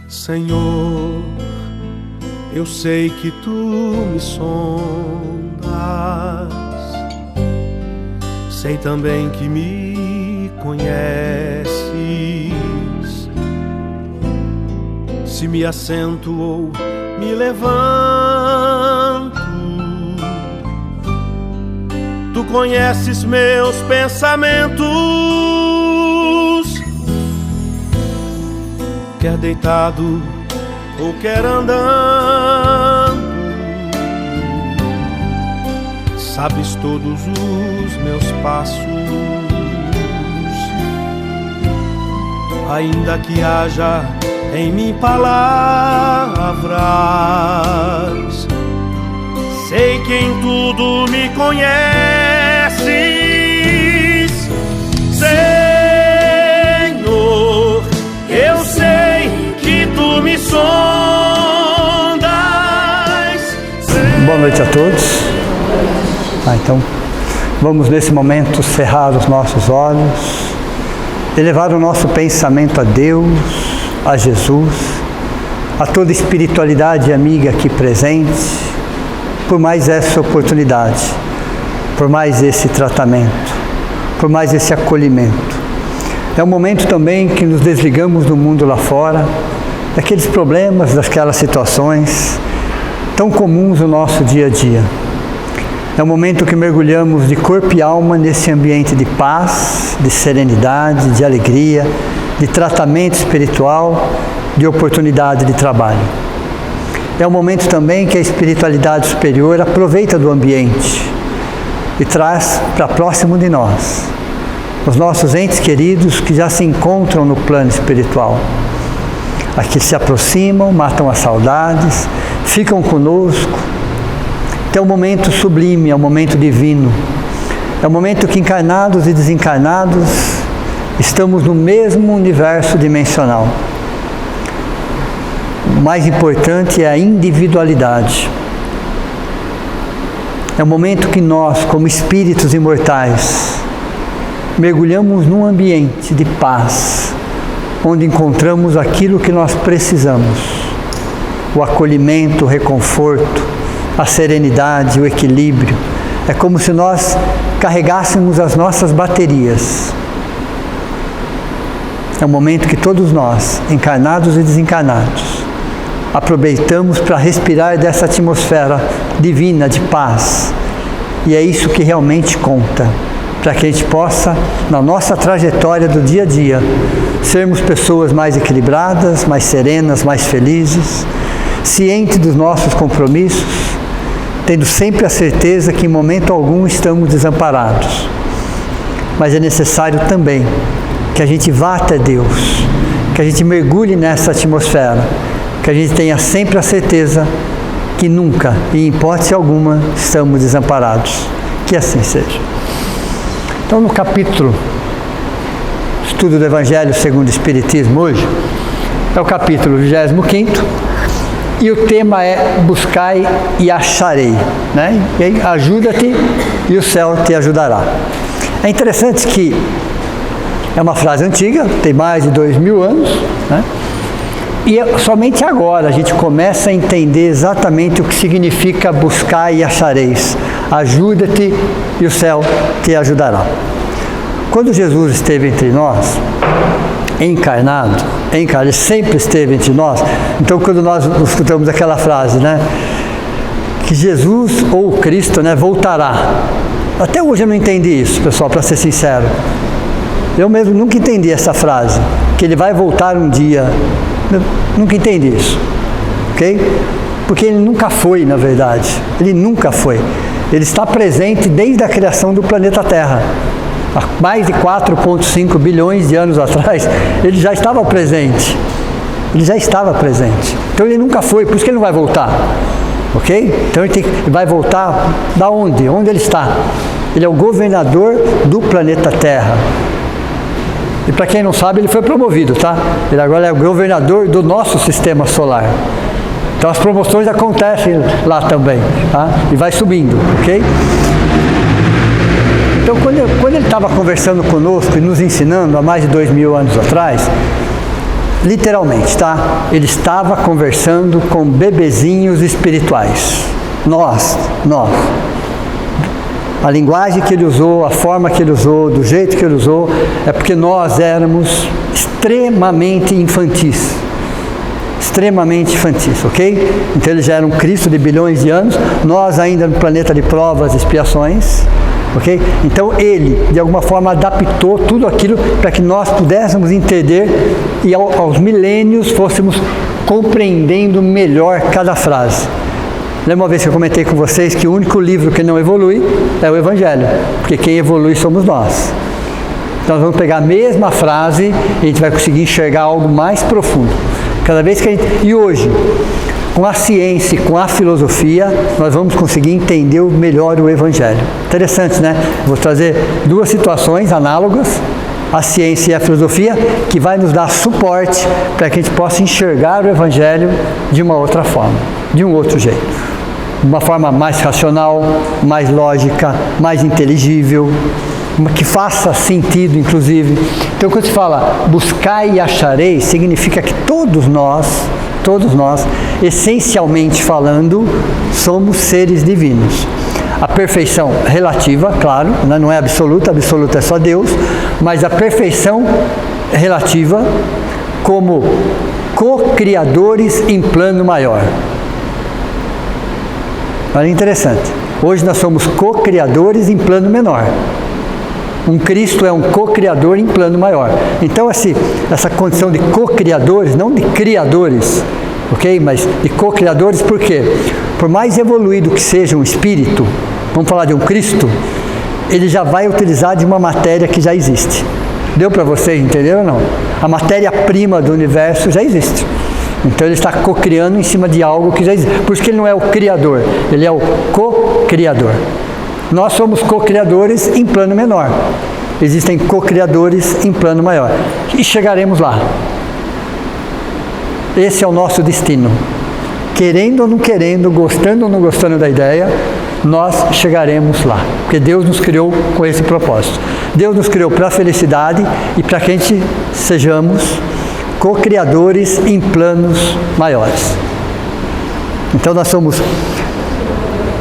Senhor, eu sei que Tu me sondas, sei também que me conheces. Se me assento ou me levanto, Tu conheces meus pensamentos. Quer deitado ou quer andando, sabes todos os meus passos. Ainda que haja em mim palavras, sei que em tudo me conheces. Senhor, eu sei que Tu me sondas. Boa noite a todos. Então, vamos nesse momento cerrar os nossos olhos, elevar o nosso pensamento a Deus, a Jesus, a toda espiritualidade amiga aqui presente, por mais essa oportunidade, por mais esse tratamento, por mais esse acolhimento. É um momento também que nos desligamos do mundo lá fora, daqueles problemas, daquelas situações tão comuns no nosso dia a dia. É um momento que mergulhamos de corpo e alma nesse ambiente de paz, de serenidade, de alegria, de tratamento espiritual, de oportunidade de trabalho. É um momento também que a espiritualidade superior aproveita do ambiente e traz para próximo de nós os nossos entes queridos que já se encontram no plano espiritual. Aqui se aproximam, matam as saudades, ficam conosco. É um momento sublime, é um momento divino. É um momento que encarnados e desencarnados estamos no mesmo universo dimensional. O mais importante é a individualidade. É um momento que nós, como espíritos imortais, mergulhamos num ambiente de paz, onde encontramos aquilo que nós precisamos: o acolhimento, o reconforto, a serenidade, o equilíbrio. É como se nós carregássemos as nossas baterias. É um momento que todos nós, encarnados e desencarnados, aproveitamos para respirar dessa atmosfera divina de paz. E é isso que realmente conta, para que a gente possa, na nossa trajetória do dia a dia, sermos pessoas mais equilibradas, mais serenas, mais felizes, cientes dos nossos compromissos, tendo sempre a certeza que em momento algum estamos desamparados. Mas é necessário também que a gente vá até Deus, que a gente mergulhe nessa atmosfera, que a gente tenha sempre a certeza que nunca, em hipótese alguma, estamos desamparados. Que assim seja. Então, no capítulo Estudo do Evangelho segundo o Espiritismo hoje, é o capítulo 25º, e o tema é buscai e acharei, né? E aí, ajuda-te e o céu te ajudará. É interessante que é uma frase antiga, tem mais de 2000 anos, né? E somente agora a gente começa a entender exatamente o que significa buscar e achareis. Ajuda-te e o céu te ajudará. Quando Jesus esteve entre nós, encarnado, ele sempre esteve entre nós. Então, quando nós escutamos aquela frase, né, que Jesus ou Cristo, né, voltará. Até hoje eu não entendi isso, pessoal, para ser sincero. Eu mesmo nunca entendi essa frase, que ele vai voltar um dia. Eu nunca entendi isso, ok? Porque ele nunca foi, na verdade. Ele nunca foi. Ele está presente desde a criação do planeta Terra. Há mais de 4,5 bilhões de anos atrás, ele já estava presente. Ele já estava presente. Então ele nunca foi, por isso que ele não vai voltar. Ok? Então ele vai voltar da onde? Onde ele está? Ele é o governador do planeta Terra. E para quem não sabe, ele foi promovido, tá? Ele agora é o governador do nosso sistema solar. Então as promoções acontecem lá também, tá? E vai subindo, ok? Então, quando ele estava conversando conosco e nos ensinando há mais de 2000 anos atrás, Literalmente, tá? Ele estava conversando com bebezinhos espirituais. Nós. A linguagem que ele usou, a forma que ele usou, do jeito que ele usou, é porque nós éramos extremamente infantis. Extremamente infantis, ok? Então ele já era um Cristo de bilhões de anos, nós ainda no planeta de provas e expiações, ok? Então ele, de alguma forma, adaptou tudo aquilo para que nós pudéssemos entender e aos milênios fôssemos compreendendo melhor cada frase. Lembra uma vez que eu comentei com vocês que o único livro que não evolui é o Evangelho, porque quem evolui somos nós. Então nós vamos pegar a mesma frase e a gente vai conseguir enxergar algo mais profundo. Cada vez que a gente... E hoje, com a ciência e com a filosofia, nós vamos conseguir entender melhor o Evangelho. Interessante, né? Vou trazer duas situações análogas, a ciência e a filosofia, que vai nos dar suporte para que a gente possa enxergar o Evangelho de uma outra forma, de um outro jeito. De uma forma mais racional, mais lógica, mais inteligível, que faça sentido, inclusive. Então, quando se fala buscai e achareis, significa que todos nós, essencialmente falando, somos seres divinos. A perfeição relativa, claro, não é absoluta, absoluta é só Deus, mas a perfeição relativa como co-criadores em plano maior. Olha, interessante. Hoje nós somos co-criadores em plano menor. Um Cristo é um co-criador em plano maior. Então, essa condição de co-criadores, não de criadores, ok? Mas de co-criadores, por quê? Por mais evoluído que seja um espírito, vamos falar de um Cristo, ele já vai utilizar de uma matéria que já existe. Deu para vocês entender ou não? A matéria-prima do universo já existe. Então ele está co-criando em cima de algo que já existe. Por isso que ele não é o criador, ele é o co-criador. Nós somos co-criadores em plano menor. Existem co-criadores em plano maior. E chegaremos lá. Esse é o nosso destino. Querendo ou não querendo, gostando ou não gostando da ideia, nós chegaremos lá. Porque Deus nos criou com esse propósito. Deus nos criou para a felicidade e para que a gente sejamos co-criadores em planos maiores. Então nós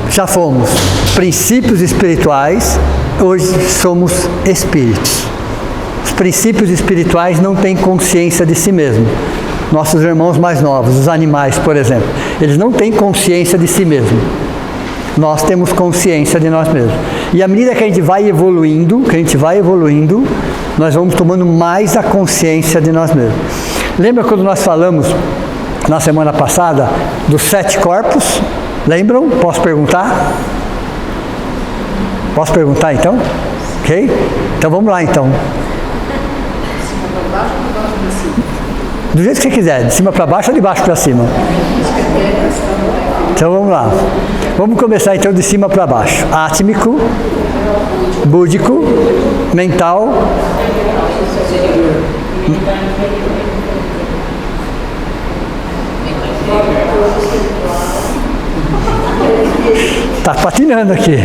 já fomos princípios espirituais, hoje somos espíritos. Os princípios espirituais não têm consciência de si mesmos. Nossos irmãos mais novos, os animais, por exemplo, eles não têm consciência de si mesmos. Nós temos consciência de nós mesmos. E à medida que a gente vai evoluindo, nós vamos tomando mais a consciência de nós mesmos. Lembra quando nós falamos na semana passada dos 7 corpos? Lembram? Posso perguntar? Posso perguntar então? Ok? Então vamos lá então. Do jeito que você quiser, de cima para baixo ou de baixo para cima? Então vamos lá. Vamos começar então de cima para baixo. Átmico, búdico, mental. Está patinando aqui.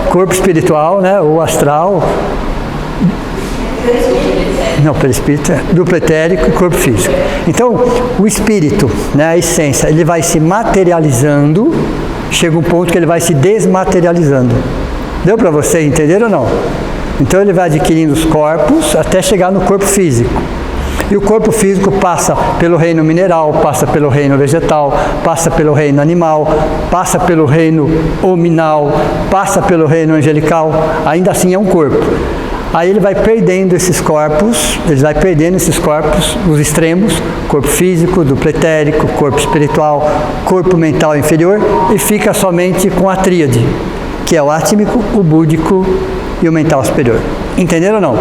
Corpo espiritual, né? Ou astral. Não, perispírito, duplo etérico e corpo físico. Então, o espírito, né, a essência, ele vai se materializando, chega um ponto que ele vai se desmaterializando. Deu para você entender ou não? Então, ele vai adquirindo os corpos até chegar no corpo físico. E o corpo físico passa pelo reino mineral, passa pelo reino vegetal, passa pelo reino animal, passa pelo reino hominal, passa pelo reino angelical, ainda assim é um corpo. Aí ele vai perdendo esses corpos, os extremos, corpo físico, duplo etérico, corpo espiritual, corpo mental inferior, e fica somente com a tríade, que é o átmico, o búdico e o mental superior. Entenderam ou não?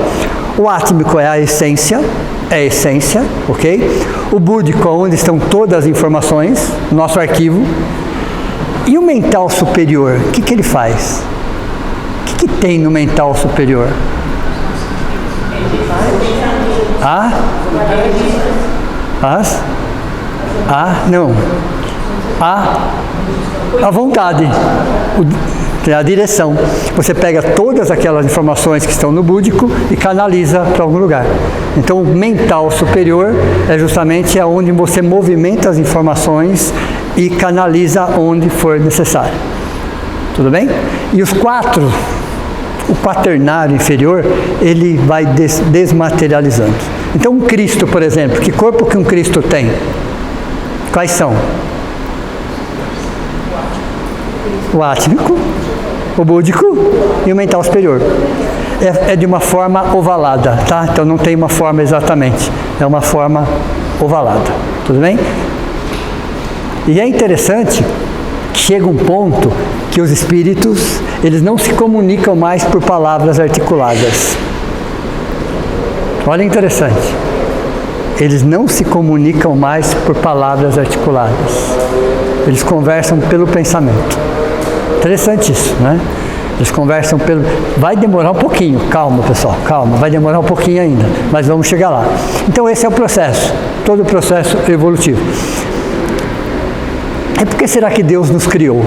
O átmico é a essência, ok? O búdico é onde estão todas as informações, nosso arquivo. E o mental superior, o que ele faz? O que tem no mental superior? A vontade. tem a direção. Você pega todas aquelas informações que estão no búdico e canaliza para algum lugar. Então, o mental superior é justamente onde você movimenta as informações e canaliza onde for necessário. Tudo bem? E os 4, o quaternário inferior, ele vai desmaterializando. Então, um Cristo, por exemplo, que corpo que um Cristo tem? Quais são? O átmico, o búdico e o mental superior. É de uma forma ovalada, tá? Então não tem uma forma exatamente, é uma forma ovalada, tudo bem? E é interessante que chega um ponto que os espíritos, eles não se comunicam mais por palavras articuladas. Olha, interessante. Eles não se comunicam mais por palavras articuladas. Eles conversam pelo pensamento. Interessante isso, né? Eles conversam pelo... Vai demorar um pouquinho, calma pessoal, calma, vai demorar um pouquinho ainda, mas vamos chegar lá. Então esse é o processo, todo o processo evolutivo. E por que será que Deus nos criou?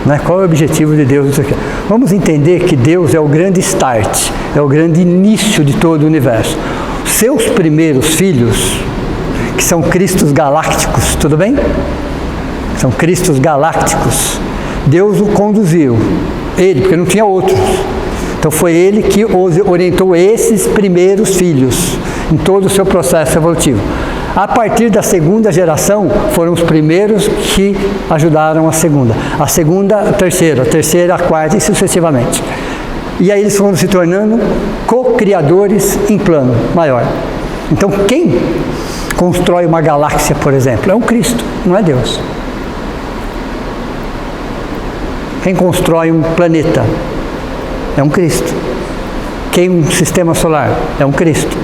Né? Qual é o objetivo de Deus nisso aqui? Vamos entender que Deus é o grande start, é o grande início de todo o universo. Seus primeiros filhos, que são Cristos galácticos, tudo bem? São Cristos galácticos. Deus o conduziu, ele, porque não tinha outros. Então foi ele que orientou esses primeiros filhos em todo o seu processo evolutivo. A partir da segunda geração, foram os primeiros que ajudaram a segunda, a terceira, a quarta e sucessivamente. E aí eles foram se tornando co-criadores em plano maior. Então quem constrói uma galáxia, por exemplo, é um Cristo, não é Deus. Quem constrói um planeta é um Cristo. Quem um sistema solar é um Cristo.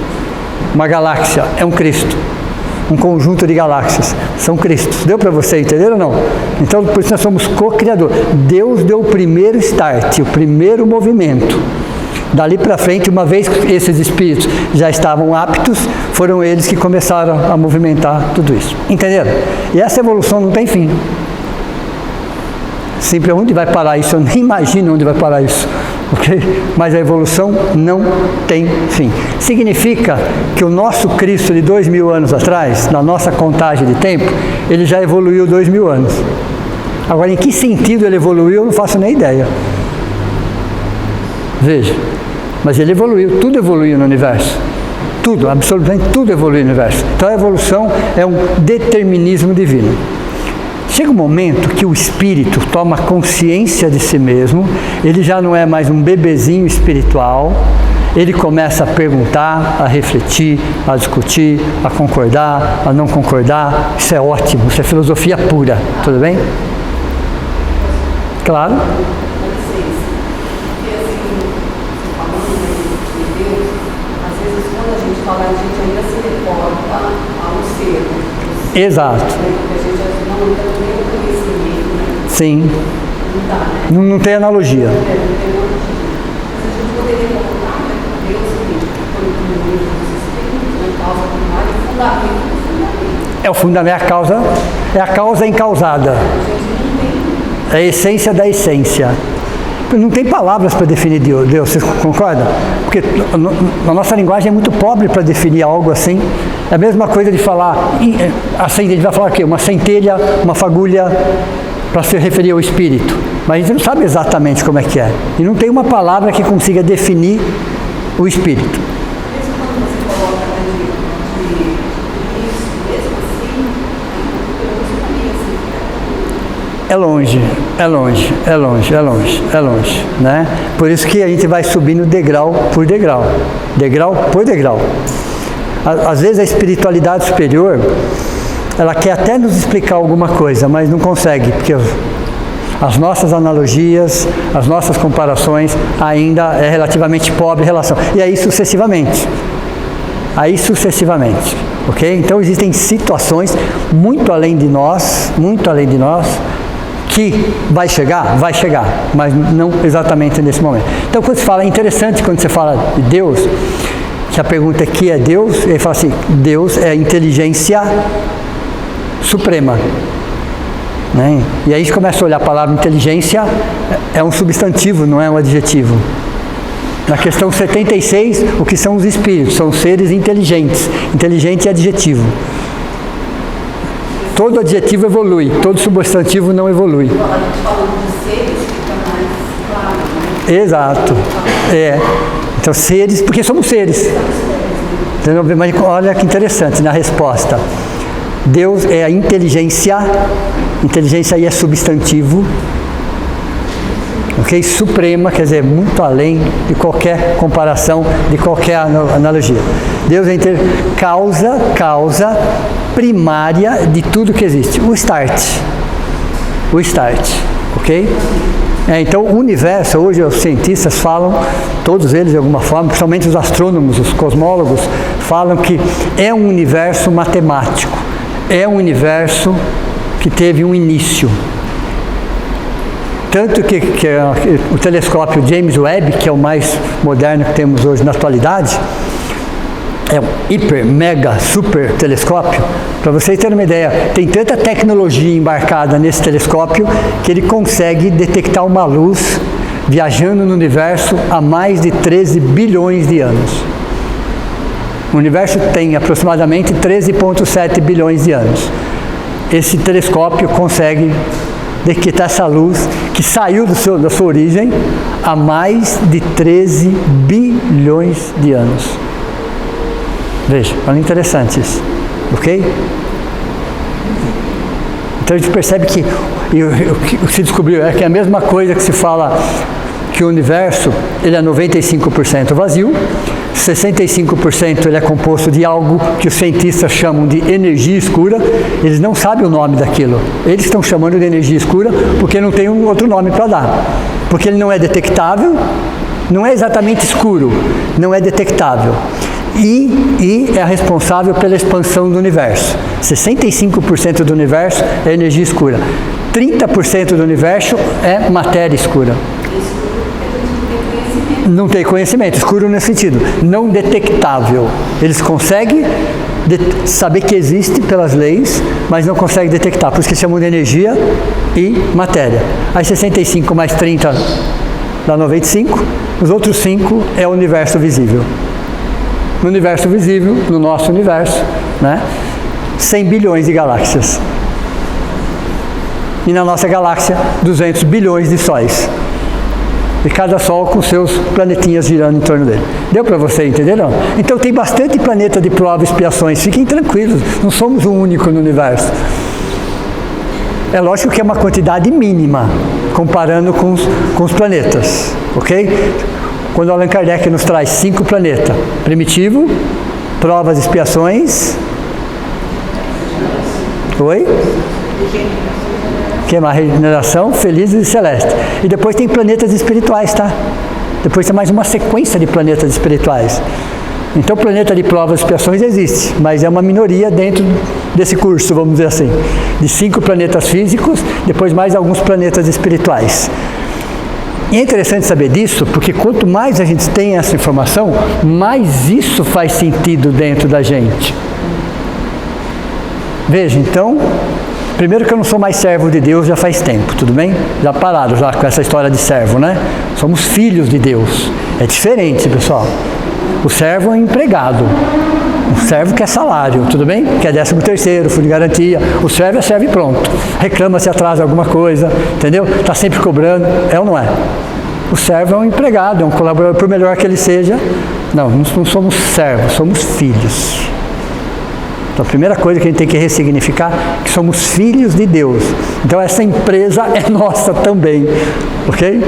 Uma galáxia é um Cristo. Um conjunto de galáxias são Cristos. Deu para você entender ou não? Então, por isso nós somos co-criadores. Deus deu o primeiro start, o primeiro movimento. Dali para frente, uma vez que esses espíritos já estavam aptos, foram eles que começaram a movimentar tudo isso. Entenderam? E essa evolução não tem fim. Sempre onde vai parar isso? Eu nem imagino onde vai parar isso. Okay? Mas a evolução não tem fim. Significa que o nosso Cristo de 2000 anos atrás, na nossa contagem de tempo, ele já evoluiu 2000 anos. Agora, em que sentido ele evoluiu, eu não faço nem ideia. Veja, mas ele evoluiu, tudo evoluiu no universo. Tudo, absolutamente tudo evoluiu no universo. Então a evolução é um determinismo divino. Chega um momento que o espírito toma consciência de si mesmo, ele já não é mais um bebezinho espiritual, ele começa a perguntar, a refletir, a discutir, a concordar, a não concordar. Isso é ótimo, isso é filosofia pura, tudo bem? Claro. A gente ainda se reporta a um ser. Exato. A gente não tem o conhecimento, né? Sim. Não dá, né? Não tem analogia. Não tem analogia. Mas a gente poderia colocar, né, que Deus, que foi o primeiro dos espíritos, né, causa primária e fundamento do fundamento. É o fundamento, é a causa encausada. A gente não tem. É a essência da essência. Não tem palavras para definir Deus, vocês concordam? Porque a nossa linguagem é muito pobre para definir algo assim. É a mesma coisa de falar, a gente vai falar o quê? Uma centelha, uma fagulha, para se referir ao espírito. Mas a gente não sabe exatamente como é que é. E não tem uma palavra que consiga definir o espírito. Mesmo quando você coloca de isso, mesmo assim, eu não sabia assim. É longe, né? Por isso que a gente vai subindo degrau por degrau, Às vezes a espiritualidade superior, ela quer até nos explicar alguma coisa, mas não consegue, porque as nossas analogias, as nossas comparações ainda é relativamente pobre relação. E aí sucessivamente, ok? Então existem situações muito além de nós, que vai chegar, mas não exatamente nesse momento. Então quando se fala, é interessante quando você fala de Deus, que a pergunta é que é Deus, ele fala assim, Deus é a inteligência suprema. Né? E aí a gente começa a olhar a palavra inteligência, é um substantivo, não é um adjetivo. Na questão 76, o que são os espíritos? São seres inteligentes. Inteligente é adjetivo. Todo adjetivo evolui, todo substantivo não evolui. A gente falando de seres, fica mais claro, né? Exato. Então, seres, porque somos seres. Entendeu? Mas olha que interessante na resposta. Deus é a inteligência aí é substantivo, ok? Suprema, quer dizer, muito além de qualquer comparação, de qualquer analogia. Deus é causa primária de tudo que existe. O start, ok? Então, o universo, hoje os cientistas falam, todos eles de alguma forma, principalmente os astrônomos, os cosmólogos, falam que é um universo matemático, é um universo que teve um início. Tanto que o telescópio James Webb, que é o mais moderno que temos hoje na atualidade, é um hiper, mega, super telescópio. Para vocês terem uma ideia, tem tanta tecnologia embarcada nesse telescópio que ele consegue detectar uma luz viajando no universo há mais de 13 bilhões de anos. O universo tem aproximadamente 13,7 bilhões de anos. Esse telescópio consegue detectar essa luz que saiu da sua origem há mais de 13 bilhões de anos. Veja, olha interessante isso, ok? Então a gente percebe que o que se descobriu é que é a mesma coisa que se fala que o universo ele é 95% vazio, 65% ele é composto de algo que os cientistas chamam de energia escura. Eles não sabem o nome daquilo, eles estão chamando de energia escura porque não tem um outro nome para dar, porque ele não é detectável, não é exatamente escuro, não é detectável. E é responsável pela expansão do universo. 65% do universo é energia escura. 30% do universo é matéria escura. Não tem conhecimento, escuro nesse sentido, não detectável. Eles conseguem saber que existe pelas leis, mas não conseguem detectar, por isso que chamam de energia e matéria. Aí 65 mais 30 dá 95, os outros 5 é o universo visível. No universo visível, no nosso universo, né, 100 bilhões de galáxias. E na nossa galáxia, 200 bilhões de sóis. E cada sol com seus planetinhas girando em torno dele. Deu para você entender, não? Então tem bastante planeta de prova e expiações. Fiquem tranquilos, não somos o único no universo. É lógico que é uma quantidade mínima, comparando com os planetas, ok? Quando Allan Kardec nos traz 5 planetas, primitivo, provas e expiações, oi? Que é uma regeneração, felizes e celeste. E depois tem planetas espirituais, tá? Depois tem mais uma sequência de planetas espirituais. Então, o planeta de provas e expiações existe, mas é uma minoria dentro desse curso, vamos dizer assim. De 5 planetas físicos, depois mais alguns planetas espirituais. E é interessante saber disso, porque quanto mais a gente tem essa informação, mais isso faz sentido dentro da gente. Veja, então, primeiro que eu não sou mais servo de Deus já faz tempo, tudo bem? Já pararam já com essa história de servo, né? Somos filhos de Deus. É diferente, pessoal. O servo é um empregado. O servo quer salário, tudo bem? Quer 13º, fundo de garantia. O servo é servo e pronto. Reclama se atrasa alguma coisa, entendeu? Está sempre cobrando. É ou não é? O servo é um empregado, é um colaborador, por melhor que ele seja. Não somos servos, somos filhos. Então a primeira coisa que a gente tem que ressignificar é que somos filhos de Deus. Então essa empresa é nossa também, ok?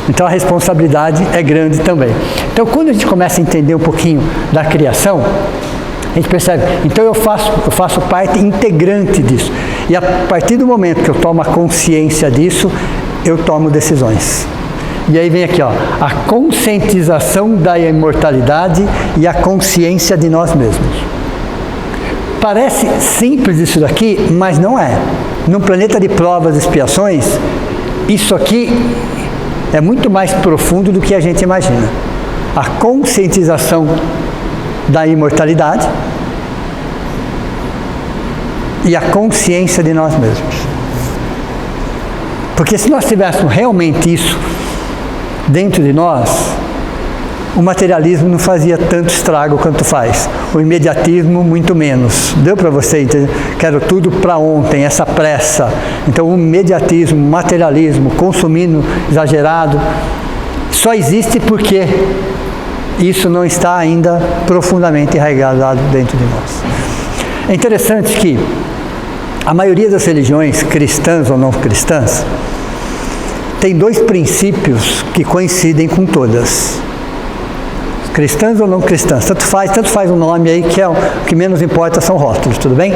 Então a responsabilidade é grande também. Então quando a gente começa a entender um pouquinho da criação, a gente percebe, então eu faço parte integrante disso. E a partir do momento que eu tomo a consciência disso, eu tomo decisões. E aí vem aqui, ó, a conscientização da imortalidade e a consciência de nós mesmos. Parece simples isso daqui, mas não é. Num planeta de provas e expiações, isso aqui é muito mais profundo do que a gente imagina. A conscientização da imortalidade e a consciência de nós mesmos. Porque se nós tivéssemos realmente isso dentro de nós, o materialismo não fazia tanto estrago quanto faz. O imediatismo, muito menos. Deu para você entender? Quero tudo para ontem, essa pressa. Então, o imediatismo, o materialismo, consumindo exagerado, só existe porque isso não está ainda profundamente enraizado dentro de nós. É interessante que a maioria das religiões, cristãs ou não cristãs, tem dois princípios que coincidem com todas. Cristãs ou não cristãs, tanto faz o nome aí, que é o que menos importa são rótulos, tudo bem?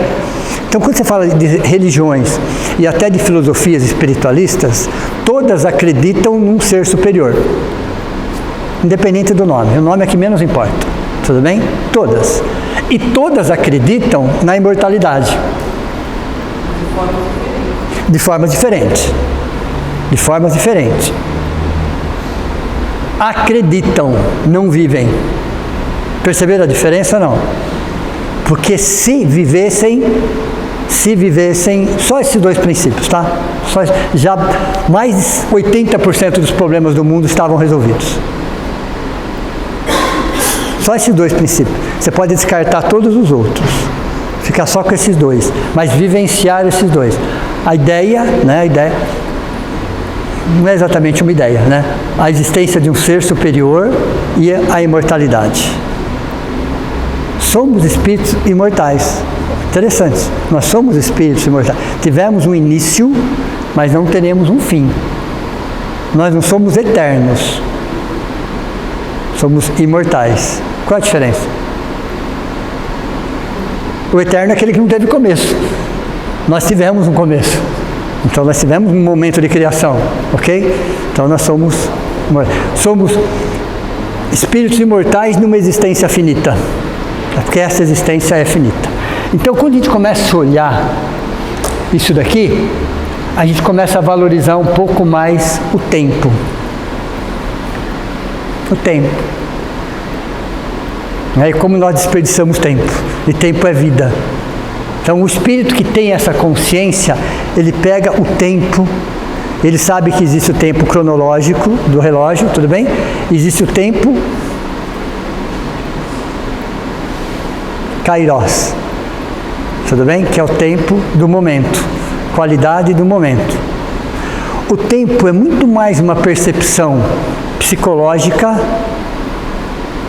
Então, quando você fala de religiões e até de filosofias espiritualistas, todas acreditam num ser superior, independente do nome. O nome é que menos importa, tudo bem? Todas. E todas acreditam na imortalidade. De formas diferentes. De formas diferentes. Acreditam, não vivem. Perceberam a diferença ou não? Porque se vivessem só esses dois princípios, tá? Já mais de 80% dos problemas do mundo estavam resolvidos. Só esses dois princípios. Você pode descartar todos os outros. Ficar só com esses dois. Mas vivenciar esses dois. A ideia não é exatamente uma ideia, né? A existência de um ser superior e a imortalidade. Somos espíritos imortais. Interessante. Nós somos espíritos imortais. Tivemos um início, mas não teremos um fim. Nós não somos eternos. Somos imortais. Qual a diferença? O eterno é aquele que não teve começo. Nós tivemos um começo. Então nós tivemos um momento de criação, ok? Então nós somos espíritos imortais numa existência finita, porque essa existência é finita. Então quando a gente começa a olhar isso daqui, a gente começa a valorizar um pouco mais o tempo. O tempo. E como nós desperdiçamos tempo, e tempo é vida. Então, o espírito que tem essa consciência, ele pega o tempo, ele sabe que existe o tempo cronológico do relógio, tudo bem? Existe o tempo kairos, tudo bem? Que é o tempo do momento, qualidade do momento. O tempo é muito mais uma percepção psicológica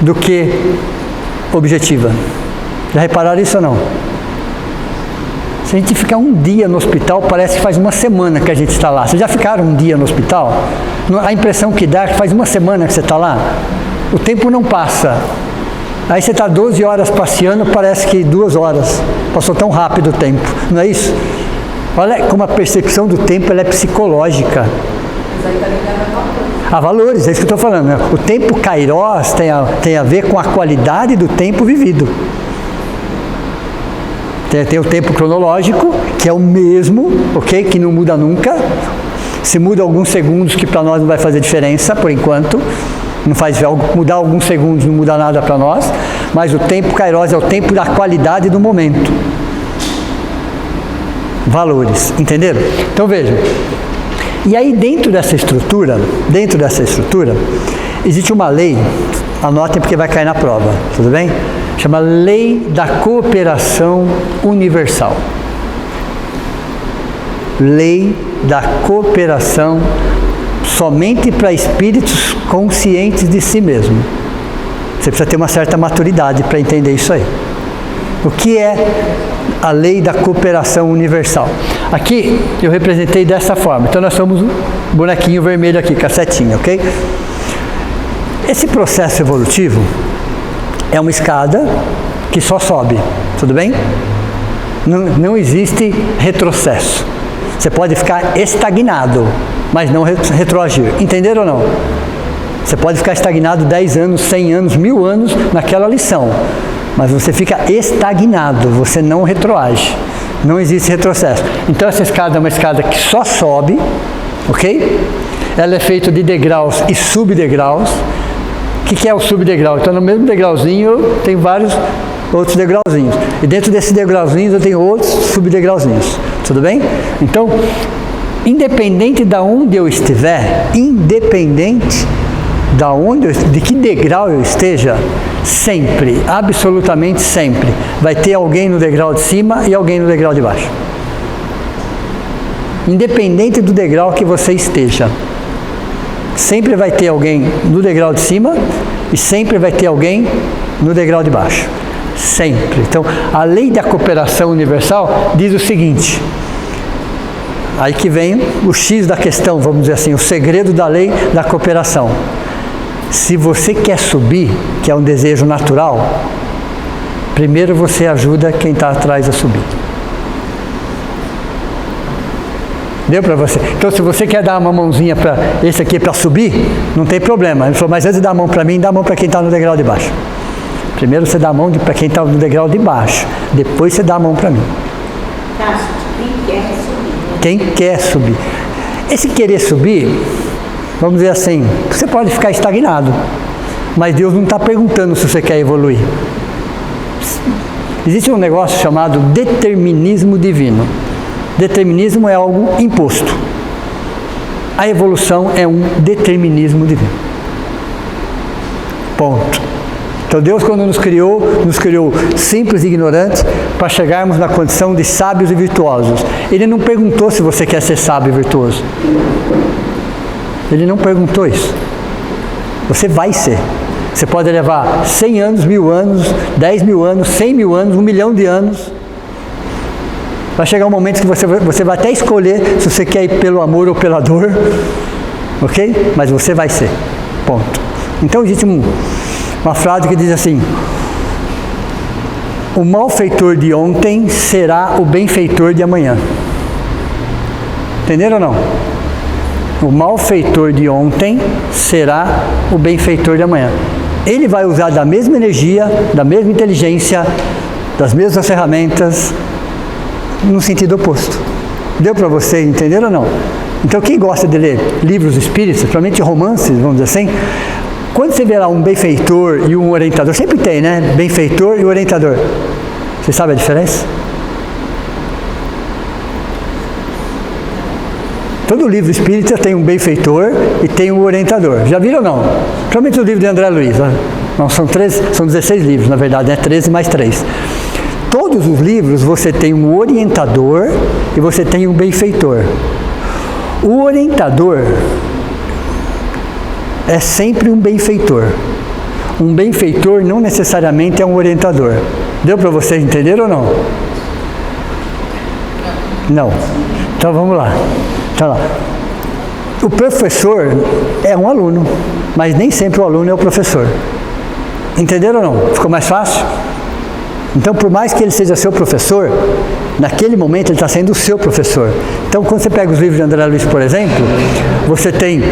do que objetiva. Já repararam isso ou não? Se a gente ficar um dia no hospital, parece que faz uma semana que a gente está lá. Vocês já ficaram um dia no hospital? A impressão que dá é que faz uma semana que você está lá. O tempo não passa. Aí você está 12 horas passeando, parece que 2 horas. Passou tão rápido o tempo. Não é isso? Olha como a percepção do tempo ela é psicológica. A valores, é isso que eu estou falando. Né? O tempo kairos tem a ver com a qualidade do tempo vivido. Tem o tempo cronológico, que é o mesmo, ok? Que não muda nunca. Se muda alguns segundos, que para nós não vai fazer diferença, por enquanto. Não faz mudar alguns segundos, não muda nada para nós. Mas o tempo kairos é o tempo da qualidade do momento. Valores, entenderam? Então vejam. E aí dentro dessa estrutura, existe uma lei, anotem porque vai cair na prova, tudo bem? Chama Lei da Cooperação Universal. Lei da Cooperação somente para espíritos conscientes de si mesmo. Você precisa ter uma certa maturidade para entender isso aí. O que é a Lei da Cooperação Universal? Aqui eu representei dessa forma. Então nós somos um bonequinho vermelho aqui, cassetinha, ok? Esse processo evolutivo é uma escada que só sobe, tudo bem? Não existe retrocesso. Você pode ficar estagnado, mas não retroagir. Entenderam ou não? Você pode ficar estagnado 10 anos, 100 anos, 1000 anos naquela lição, mas você fica estagnado, você não retroage. Não existe retrocesso. Então essa escada é uma escada que só sobe, ok? Ela é feita de degraus e subdegraus. O que é o subdegrau? Então no mesmo degrauzinho tem vários outros degrauzinhos. E dentro desses degrauzinhos eu tenho outros subdegrauzinhos. Tudo bem? Então, independente de onde eu estiver, de que degrau eu esteja, sempre, absolutamente sempre, vai ter alguém no degrau de cima e alguém no degrau de baixo. Independente do degrau que você esteja, sempre vai ter alguém no degrau de cima e sempre vai ter alguém no degrau de baixo. Sempre. Então, a lei da cooperação universal diz o seguinte, aí que vem o X da questão, vamos dizer assim, o segredo da lei da cooperação. Se você quer subir, que é um desejo natural, primeiro você ajuda quem está atrás a subir. Deu para você? Então, se você quer dar uma mãozinha para esse aqui para subir, não tem problema. Ele falou, mas antes de dar a mão para mim, dá a mão para quem está no degrau de baixo. Primeiro você dá a mão para quem está no degrau de baixo, depois você dá a mão para mim. Quem quer subir? Quem quer subir. Esse querer subir, vamos dizer assim, você pode ficar estagnado, mas Deus não está perguntando se você quer evoluir. Existe um negócio chamado determinismo divino. Determinismo é algo imposto. A evolução é um determinismo divino. Ponto. Então Deus, quando nos criou simples e ignorantes para chegarmos na condição de sábios e virtuosos. Ele não perguntou se você quer ser sábio e virtuoso. Ele não perguntou isso. Você vai ser. Você pode levar 100 anos, 1000 anos, 10 mil anos, 100 mil anos, 1 milhão de anos. Vai chegar um momento que você vai até escolher se você quer ir pelo amor ou pela dor. Ok? Mas você vai ser. Ponto. Então existe uma frase que diz assim: o malfeitor de ontem será o benfeitor de amanhã. Entenderam ou não? O malfeitor de ontem será o benfeitor de amanhã. Ele vai usar da mesma energia, da mesma inteligência, das mesmas ferramentas, no sentido oposto. Deu para você entender ou não? Então quem gosta de ler livros espíritas, principalmente romances, vamos dizer assim, quando você vê lá um benfeitor e um orientador, sempre tem, né? Benfeitor e orientador. Você sabe a diferença? Todo livro espírita tem um benfeitor e tem um orientador. Já viram ou não? Principalmente o livro de André Luiz. Né? Não, são 16 livros, na verdade, né? 13 mais 3. Todos os livros você tem um orientador e você tem um benfeitor. O orientador é sempre um benfeitor. Um benfeitor não necessariamente é um orientador. Deu para vocês entenderem ou não? Não. Então vamos lá. Então, o professor é um aluno, mas nem sempre o aluno é o professor. Entenderam ou não? Ficou mais fácil? Então, por mais que ele seja seu professor, naquele momento ele está sendo o seu professor. Então, quando você pega os livros de André Luiz, por exemplo, você tem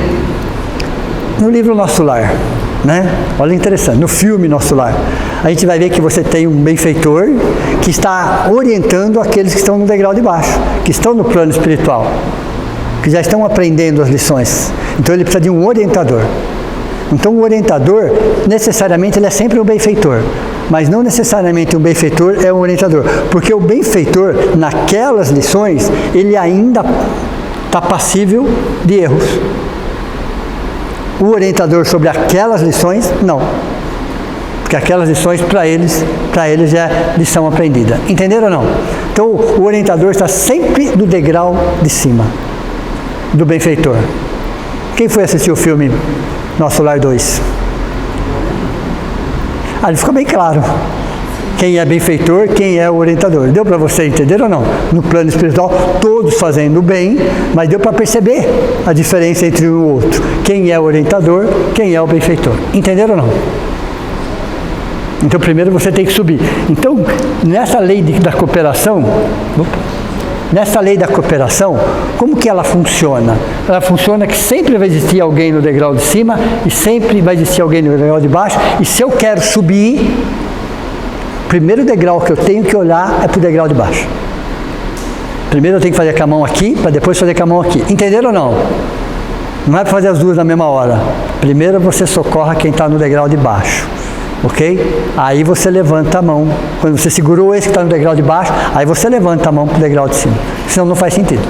no livro Nosso Lar, né? Olha interessante, no filme Nosso Lar, a gente vai ver que você tem um benfeitor que está orientando aqueles que estão no degrau de baixo, que estão no plano espiritual, que já estão aprendendo as lições. Então ele precisa de um orientador. Então o orientador, necessariamente, ele é sempre um benfeitor, mas não necessariamente um benfeitor é um orientador, porque o benfeitor, naquelas lições, ele ainda está passível de erros. O orientador sobre aquelas lições, não. Porque aquelas lições, para eles já é lição aprendida. Entenderam ou não? Então, o orientador está sempre do degrau de cima do benfeitor. Quem foi assistir o filme Nosso Lar 2? Ali ficou bem claro. Quem é benfeitor, quem é o orientador. Deu para você entender ou não? No plano espiritual, todos fazendo bem, mas deu para perceber a diferença entre um e o outro. Quem é o orientador, quem é o benfeitor. Entenderam ou não? Então, primeiro você tem que subir. Então, nessa lei da cooperação, como que ela funciona? Ela funciona que sempre vai existir alguém no degrau de cima e sempre vai existir alguém no degrau de baixo. E se eu quero subir, o primeiro degrau que eu tenho que olhar é para o degrau de baixo. Primeiro eu tenho que fazer com a mão aqui, para depois fazer com a mão aqui. Entenderam ou não? Não é para fazer as duas na mesma hora. Primeiro você socorra quem está no degrau de baixo. ok? Aí você levanta a mão. Quando você segurou esse que está no degrau de baixo, aí você levanta a mão para o degrau de cima. Senão não faz sentido.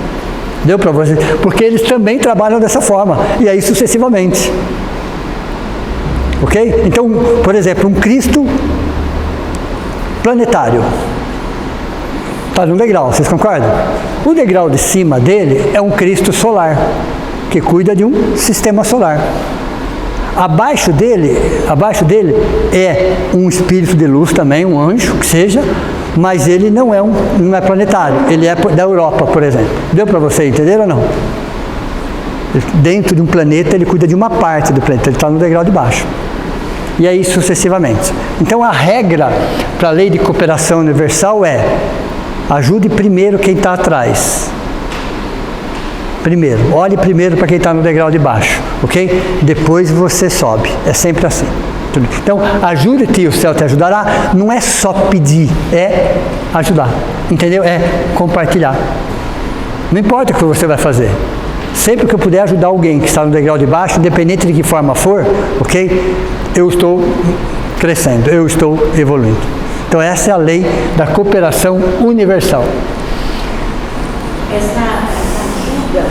Deu para você? Porque eles também trabalham dessa forma. E aí sucessivamente. Ok? Então, por exemplo, um Cristo planetário. Está no degrau, vocês concordam? O degrau de cima dele é um Cristo solar, que cuida de um sistema solar. Abaixo dele é um espírito de luz também, um anjo, que seja, mas ele não é planetário, ele é da Europa, por exemplo. Deu para você entender ou não? Dentro de um planeta, ele cuida de uma parte do planeta, ele está no degrau de baixo. E aí sucessivamente. Então a regra para a lei de cooperação universal é: ajude primeiro quem está atrás. Primeiro, olhe primeiro para quem está no degrau de baixo, ok? Depois você sobe, é sempre assim. Então, ajude-te e o céu te ajudará, não é só pedir, é ajudar, entendeu? É compartilhar. Não importa o que você vai fazer. Sempre que eu puder ajudar alguém que está no degrau de baixo, independente de que forma for, ok? Eu estou crescendo, eu estou evoluindo. Então essa é a lei da cooperação universal. Essa ajuda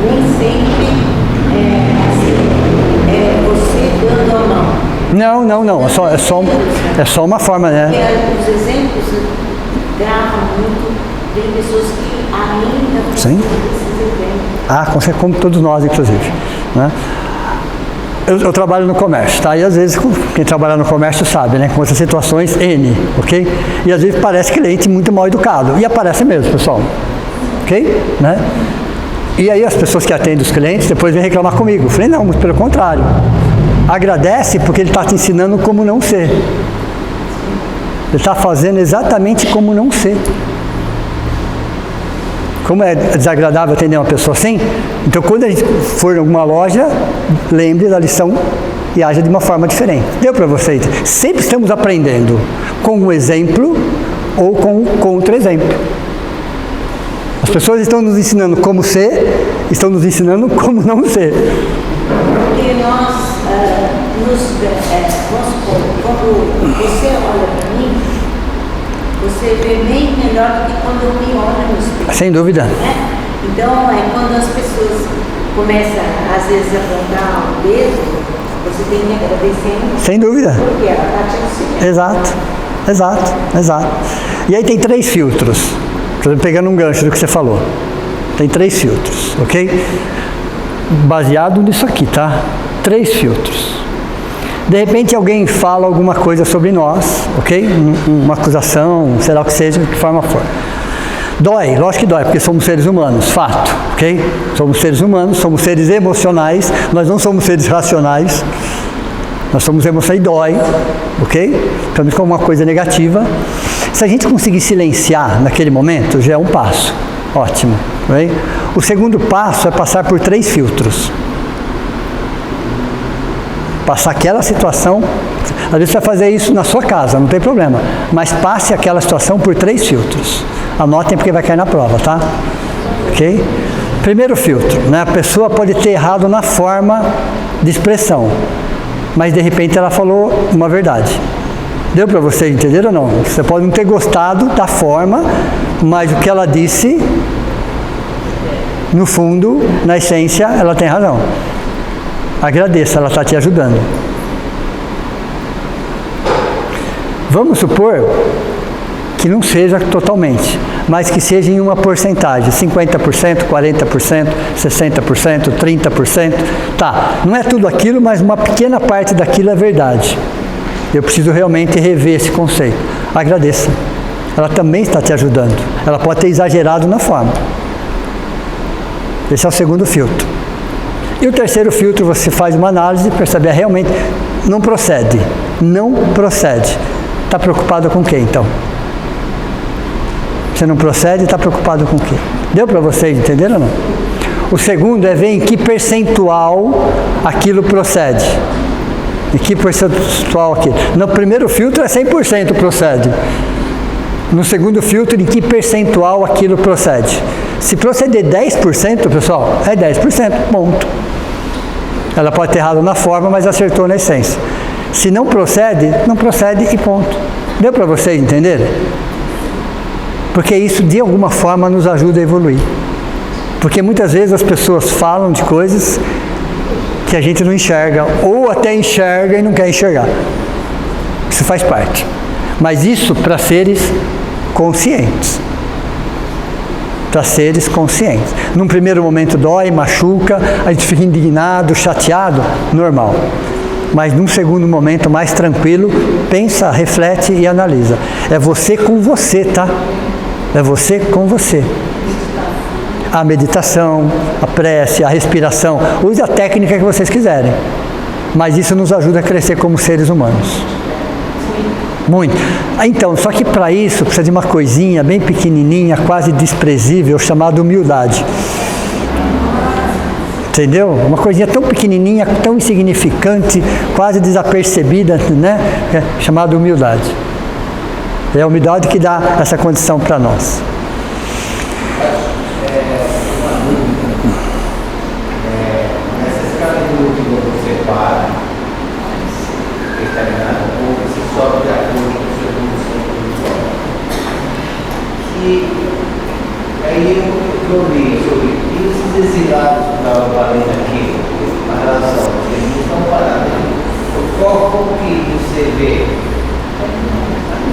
nem sempre é você dando a mão. Não. É só uma forma, né? Porque os exemplos gravam muito, tem pessoas que ainda Sim. precisam Como todos nós, inclusive. Né? Eu trabalho no comércio, tá? E às vezes, quem trabalha no comércio sabe, né? Com essas situações N, ok? E às vezes parece cliente muito mal educado. E aparece mesmo, pessoal. Ok? Né? E aí as pessoas que atendem os clientes depois vêm reclamar comigo. Eu falei, não, muito pelo contrário. Agradece porque ele está te ensinando como não ser. Ele está fazendo exatamente como não ser. Como é desagradável atender uma pessoa assim, então quando a gente for em alguma loja, lembre da lição e haja de uma forma diferente. Deu para vocês? Sempre estamos aprendendo com um exemplo ou com um contra-exemplo. As pessoas estão nos ensinando como ser, estão nos ensinando como não ser. Porque nós, vamos supor, quando você olha para mim, você vê bem melhor do que quando eu me olho no espelho. Sem dúvida. Né? Então, quando as pessoas começam, às vezes, a apontar o dedo, você tem que agradecer. Sem dúvida. Porque ela está te auxiliando. Exato. E aí tem 3 filtros. Estou pegando um gancho do que você falou. Tem 3 filtros, ok? Baseado nisso aqui, tá? 3 filtros. De repente alguém fala alguma coisa sobre nós, ok? Uma acusação, será o que seja, de que forma for. Dói, lógico que dói, porque somos seres humanos, fato, ok? Somos seres humanos, somos seres emocionais, nós não somos seres racionais, nós somos emocionais e dói, ok? Estamos com uma coisa negativa. Se a gente conseguir silenciar naquele momento, já é um passo, ótimo, ok? O segundo passo é passar por 3 filtros. Passar aquela situação, às vezes você vai fazer isso na sua casa, não tem problema, mas passe aquela situação por 3 filtros. Anotem porque vai cair na prova, tá? Ok? Primeiro filtro, né? A pessoa pode ter errado na forma de expressão, mas de repente ela falou uma verdade. Deu para você entender ou não? Você pode não ter gostado da forma, mas o que ela disse, no fundo, na essência, ela tem razão. Agradeça, ela está te ajudando. Vamos supor que não seja totalmente, mas que seja em uma porcentagem, 50%, 40%, 60%, 30%. Tá, não é tudo aquilo, mas uma pequena parte daquilo é verdade. Eu preciso realmente rever esse conceito. Agradeça. Ela também está te ajudando. Ela pode ter exagerado na forma. Esse é o segundo filtro. E o terceiro filtro, você faz uma análise para saber realmente, não procede. Não procede. Está preocupado com o quê, então? Você não procede, está preocupado com o quê? Deu para vocês entenderam ou não? O segundo é ver em que percentual aquilo procede. Em que percentual aquilo. No primeiro filtro é 100% procede. No segundo filtro, em que percentual aquilo procede. Se proceder 10%, pessoal, é 10%, ponto. Ela pode ter errado na forma, mas acertou na essência. Se não procede, não procede e ponto. Deu para vocês entenderem? Porque isso, de alguma forma, nos ajuda a evoluir. Porque muitas vezes as pessoas falam de coisas que a gente não enxerga, ou até enxerga e não quer enxergar. Isso faz parte. Mas isso para seres conscientes. Para seres conscientes. Num primeiro momento dói, machuca, a gente fica indignado, chateado, normal. Mas num segundo momento mais tranquilo, pensa, reflete e analisa. É você com você, tá? É você com você. A meditação, a prece, a respiração, use a técnica que vocês quiserem. Mas isso nos ajuda a crescer como seres humanos. Muito. Então, só que para isso precisa de uma coisinha bem pequenininha, quase desprezível, chamada humildade. Entendeu? Uma coisinha tão pequenininha, tão insignificante, quase desapercebida, né? Chamada humildade. É a humildade que dá essa condição para nós. Nessa escala de último você para, determinado ponto, você sobe de acordo com o seu evolução espiritual. E aí eu li sobre esses exilados que estavam valendo aqui, a relação, eles estão parados. Como que você vê,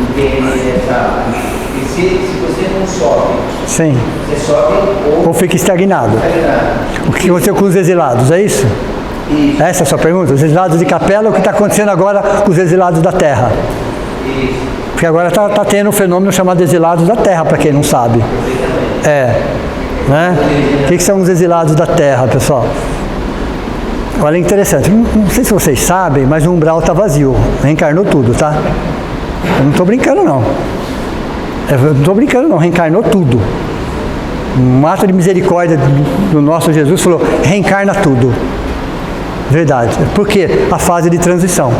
entende essa... E se você não sobe, sim, você sobe ou fica estagnado. O que aconteceu com os exilados, é isso? Isso. Essa é a sua pergunta? Os exilados de Capela, o que está acontecendo agora com os exilados da Terra? Isso. Porque agora está tendo um fenômeno chamado exilados da Terra, para quem não sabe. Né? O que são os exilados da Terra, pessoal? Olha, é interessante. Não sei se vocês sabem, mas o umbral está vazio. Reencarnou tudo, tá? Eu não estou brincando, não. Reencarnou tudo. Um ato de misericórdia do nosso Jesus falou, reencarna tudo. Verdade. Por quê? A fase de transição.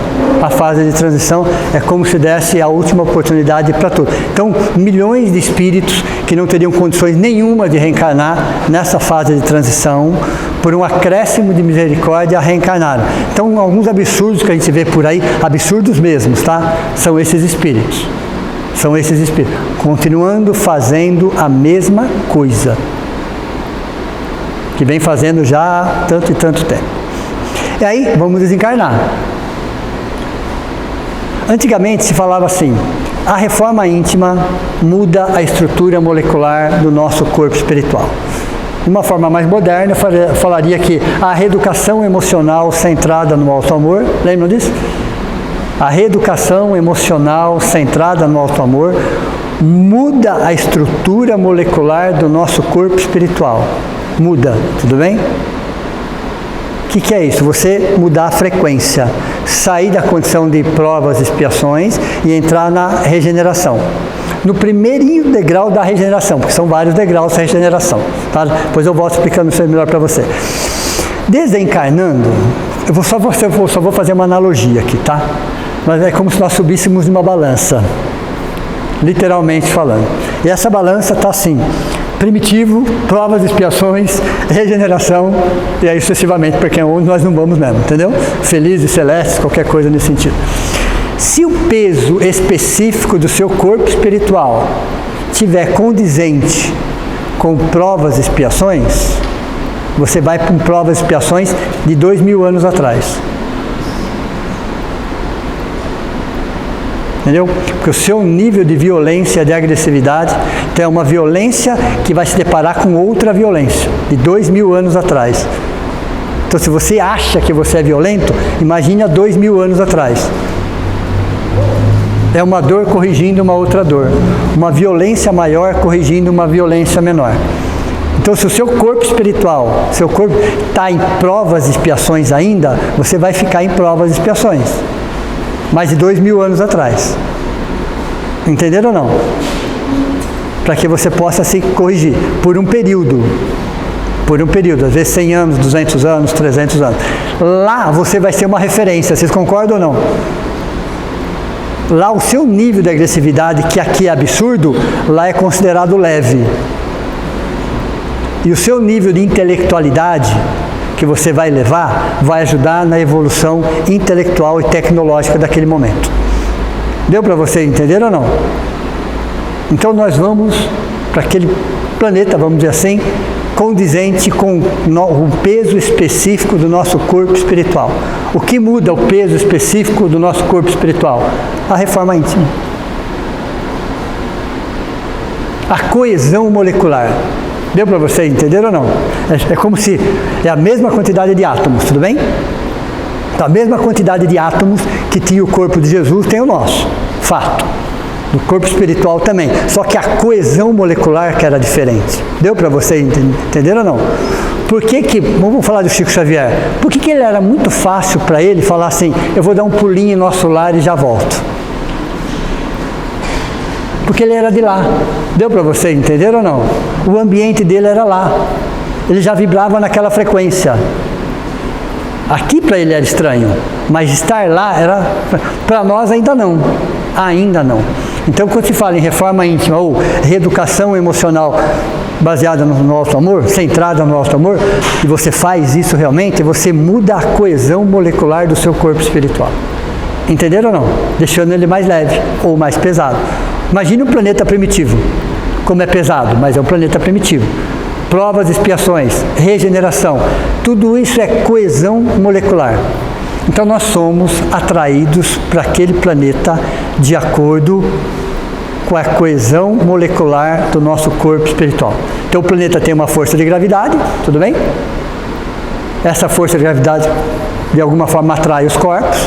A fase de transição é como se desse a última oportunidade para tudo. Então, milhões de espíritos que não teriam condições nenhuma de reencarnar nessa fase de transição, por um acréscimo de misericórdia, reencarnaram. Então, alguns absurdos que a gente vê por aí, absurdos mesmos, tá? São esses espíritos. São esses espíritos. Continuando fazendo a mesma coisa. Que vem fazendo já há tanto e tanto tempo. E aí, vamos desencarnar. Antigamente se falava assim, a reforma íntima muda a estrutura molecular do nosso corpo espiritual. De uma forma mais moderna, eu falaria que a reeducação emocional centrada no alto amor, lembram disso? A reeducação emocional centrada no alto amor muda a estrutura molecular do nosso corpo espiritual. Muda, tudo bem? O que é isso? Você mudar a frequência, sair da condição de provas e expiações e entrar na regeneração. No primeirinho degrau da regeneração, porque são vários degraus da regeneração. Tá? Depois eu volto explicando isso melhor para você. Desencarnando, eu só vou fazer uma analogia aqui, tá? Mas é como se nós subíssemos numa balança, literalmente falando. E essa balança está assim, primitivo, provas, expiações, regeneração, e aí sucessivamente, porque é onde nós não vamos mesmo, entendeu? Felizes, celestes, qualquer coisa nesse sentido. Se o peso específico do seu corpo espiritual tiver condizente com provas e expiações, você vai com provas e expiações de 2000 anos atrás. Entendeu? Porque o seu nível de violência, de agressividade, tem uma violência que vai se deparar com outra violência, de 2000 anos atrás. Então, se você acha que você é violento, imagine há 2000 anos atrás. É uma dor corrigindo uma outra dor. Uma violência maior corrigindo uma violência menor. Então, se o seu corpo espiritual, seu corpo está em provas e expiações ainda, você vai ficar em provas e expiações. Mais de 2000 anos atrás. Entenderam ou não? Para que você possa se corrigir por um período. Por um período, às vezes 100 anos, 200 anos, 300 anos. Lá você vai ser uma referência, vocês concordam ou não? Lá o seu nível de agressividade, que aqui é absurdo, lá é considerado leve. E o seu nível de intelectualidade, que você vai levar vai ajudar na evolução intelectual e tecnológica daquele momento. Deu para você entender ou não? Então nós vamos para aquele planeta, vamos dizer assim, condizente com o peso específico do nosso corpo espiritual. O que muda o peso específico do nosso corpo espiritual? A reforma íntima. A coesão molecular. Deu para você entender ou não? É como se é a mesma quantidade de átomos, tudo bem? A mesma quantidade de átomos que tinha o corpo de Jesus tem o nosso. Fato. Do corpo espiritual também. Só que a coesão molecular que era diferente. Deu para você entender ou não? Por que vamos falar do Chico Xavier. Por que ele era muito fácil para ele falar assim, eu vou dar um pulinho em nosso lar e já volto? Porque ele era de lá. Deu para você entender ou não? O ambiente dele era lá. Ele já vibrava naquela frequência. Aqui para ele era estranho, mas estar lá era, para nós ainda não. Ainda não. Então quando se fala em reforma íntima ou reeducação emocional baseada no nosso amor, centrada no nosso amor, e você faz isso realmente, você muda a coesão molecular do seu corpo espiritual. Entenderam ou não? Deixando ele mais leve ou mais pesado. Imagine um planeta primitivo, como é pesado, mas é um planeta primitivo. Provas, expiações, regeneração, tudo isso é coesão molecular. Então nós somos atraídos para aquele planeta de acordo com a coesão molecular do nosso corpo espiritual. Então o planeta tem uma força de gravidade, tudo bem? Essa força de gravidade de alguma forma atrai os corpos.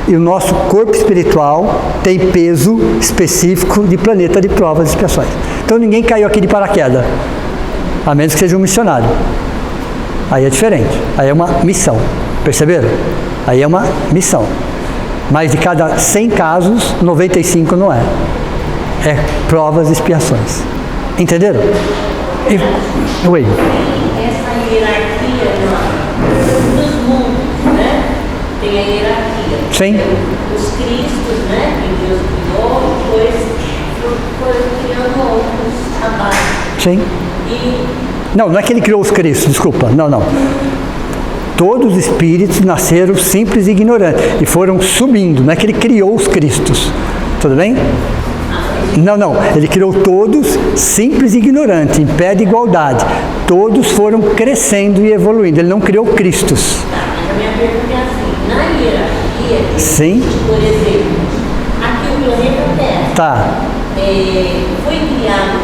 E o nosso corpo espiritual tem peso específico de planeta de provas e expiações. Então ninguém caiu aqui de paraquedas, a menos que seja um missionário. Aí é diferente, aí é uma missão, perceberam? Aí é uma missão. Mas de cada 100 casos, 95 não é. É provas e expiações. Entenderam? Oi. Essa hierarquia dos mundos, né? Tem a hierarquia. Sim. Os cristos, né? Que Deus criou, depois foi criando outros abaixo. Sim. Não é que ele criou os cristos, desculpa. Não. Todos os espíritos nasceram simples e ignorantes e foram subindo. Não é que ele criou os cristos. Tudo bem? Não. Ele criou todos simples e ignorantes, em pé de igualdade. Todos foram crescendo e evoluindo. Ele não criou cristos. Mas a minha pergunta é assim, na hierarquia, sim. Por exemplo, aqui o planeta Terra tá. Foi criado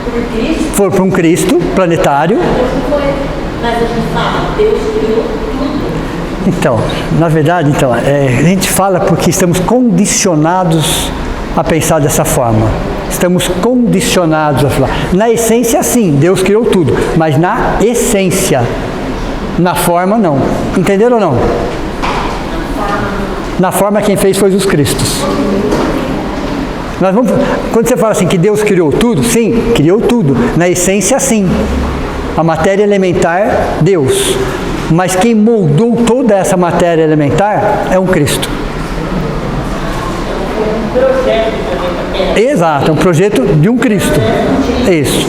por Cristo. Foi por um Cristo planetário. Mas a gente fala, Deus criou tudo. Então, na verdade, a gente fala porque estamos condicionados a pensar dessa forma. Estamos condicionados a falar. Na essência, sim, Deus criou tudo. Mas na essência, na forma, não. Entenderam ou não? Na forma, quem fez foi os Cristos. Quando você fala assim que Deus criou tudo, sim, criou tudo. Na essência, sim. A matéria elementar, Deus. Mas quem moldou toda essa matéria elementar é um Cristo. Um projeto do planeta Terra. Exato, é um projeto de um Cristo. Isso.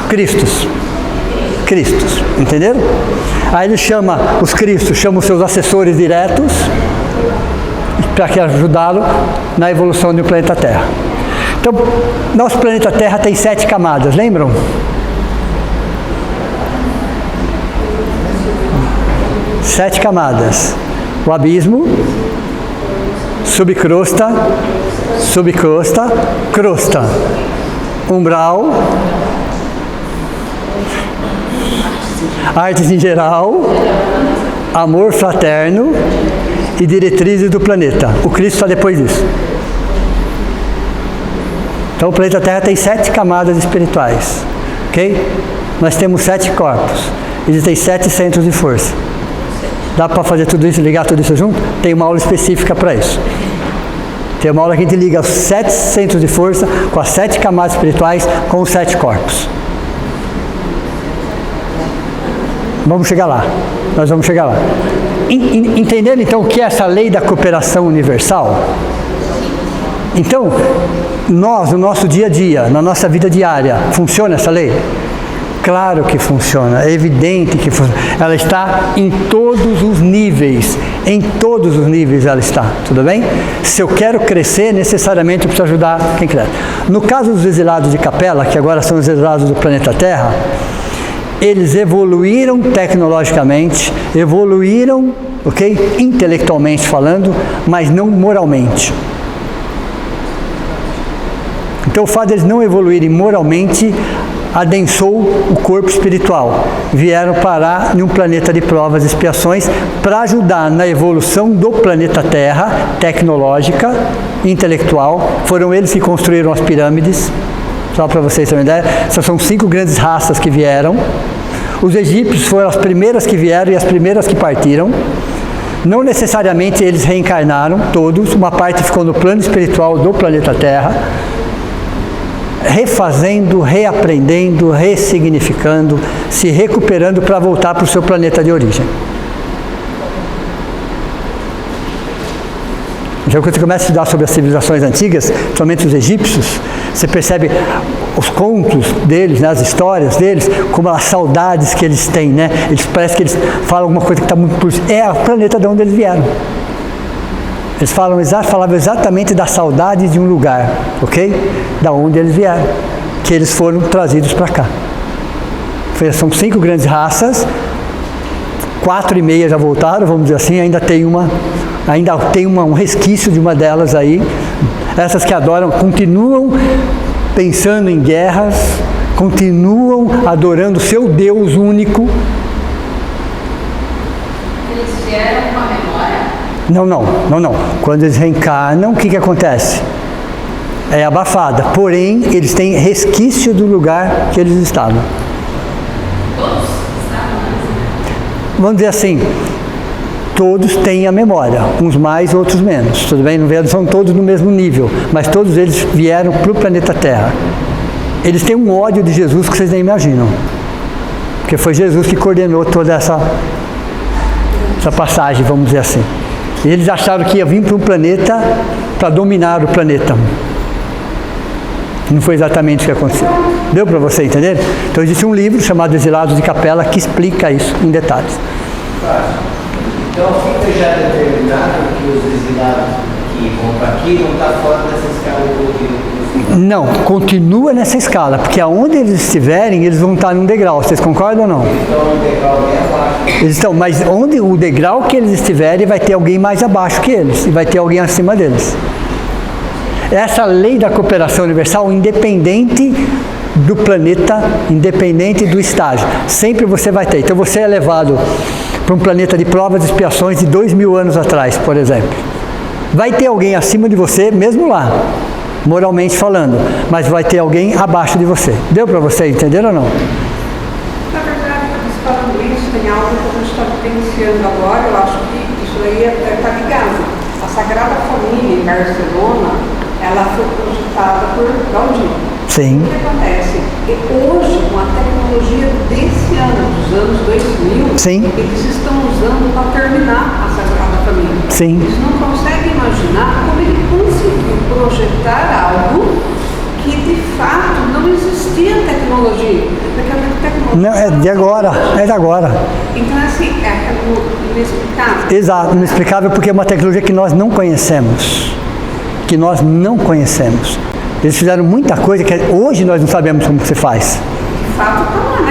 Cristos. Entenderam? Aí ele chama, os Cristos chamam os seus assessores diretos para que ajudá-lo na evolução do planeta Terra. Então, nosso planeta Terra tem 7 camadas, lembram? Sete camadas. O abismo, subcrosta, crosta. Umbral, artes em geral, amor fraterno e diretrizes do planeta. O Cristo está depois disso. Então o planeta Terra tem 7 camadas espirituais. Ok? Nós temos 7 corpos. Existem 7 centros de força. Dá para fazer tudo isso, ligar tudo isso junto? Tem uma aula específica para isso. Tem uma aula que a gente liga os 7 centros de força com as 7 camadas espirituais com os 7 corpos. Vamos chegar lá. Nós vamos chegar lá. Entendendo então o que é essa lei da cooperação universal? Então, nós, no nosso dia a dia, na nossa vida diária, funciona essa lei? Claro que funciona, é evidente que funciona. Ela está em todos os níveis ela está, tudo bem? Se eu quero crescer, necessariamente eu preciso ajudar quem cresce. No caso dos exilados de Capela, que agora são os exilados do planeta Terra, eles evoluíram tecnologicamente, evoluíram, ok? Intelectualmente falando, mas não moralmente. Então o fato de eles não evoluírem moralmente adensou o corpo espiritual. Vieram parar em um planeta de provas e expiações para ajudar na evolução do planeta Terra, tecnológica, intelectual. Foram eles que construíram as pirâmides, só para vocês terem uma ideia. Essas são 5 grandes raças que vieram. Os egípcios foram as primeiras que vieram e as primeiras que partiram. Não necessariamente eles reencarnaram todos, uma parte ficou no plano espiritual do planeta Terra, refazendo, reaprendendo, ressignificando, se recuperando para voltar para o seu planeta de origem. Já que você começa a estudar sobre as civilizações antigas, principalmente os egípcios, você percebe os contos deles, né, as histórias deles, como as saudades que eles têm, né? Parece que eles falam alguma coisa que está muito... É o planeta de onde eles vieram. Eles falavam exatamente da saudade de um lugar, ok? Da onde eles vieram, que eles foram trazidos para cá. São 5 grandes raças, 4,5 já voltaram, vamos dizer assim, ainda tem um resquício de uma delas aí. Essas que adoram, continuam pensando em guerras, continuam adorando o seu Deus único. Eles vieram com a memória? Não. Quando eles reencarnam, o que acontece? É abafada. Porém, eles têm resquício do lugar que eles estavam. Todos estavam antes? Vamos dizer assim, todos têm a memória, uns mais, outros menos. Tudo bem? Não são todos no mesmo nível, mas todos eles vieram para o planeta Terra. Eles têm um ódio de Jesus que vocês nem imaginam. Porque foi Jesus que coordenou toda essa passagem, vamos dizer assim. E eles acharam que ia vir para um planeta para dominar o planeta. Não foi exatamente o que aconteceu. Deu para você entender? Então existe um livro chamado Exilados de Capela que explica isso em detalhes. Então fica já determinado que os exilados que vão para aqui não estão fora dessa escala evolutiva. Não, continua nessa escala, porque aonde eles estiverem, eles vão estar num degrau. Vocês concordam ou não? Eles estão no degrau bem abaixo. Eles estão, mas onde o degrau que eles estiverem, vai ter alguém mais abaixo que eles, e vai ter alguém acima deles. Essa lei da cooperação universal, independente do planeta, independente do estágio, sempre você vai ter. Então você é levado para um planeta de provas e expiações de 2.000 anos atrás, por exemplo. Vai ter alguém acima de você, mesmo lá, moralmente falando, mas vai ter alguém abaixo de você. Deu para você entender ou não? Na verdade, falando isso, tem algo que a gente está vivenciando agora, eu acho que isso aí está ligado. A Sagrada Família em Barcelona, ela foi projetada por Gaudí. Sim. O que acontece? E hoje, com a tecnologia desse ano, dos anos 2000, sim, eles estão usando para terminar a Sagrada Família. Sim. Eles não conseguem imaginar como ele conseguiu projetar algo que de fato não existia tecnologia. Não, é de agora, é de agora. Então, assim, é inexplicável. Exato, inexplicável porque é uma tecnologia que nós não conhecemos. Eles fizeram muita coisa que hoje nós não sabemos como se faz. De fato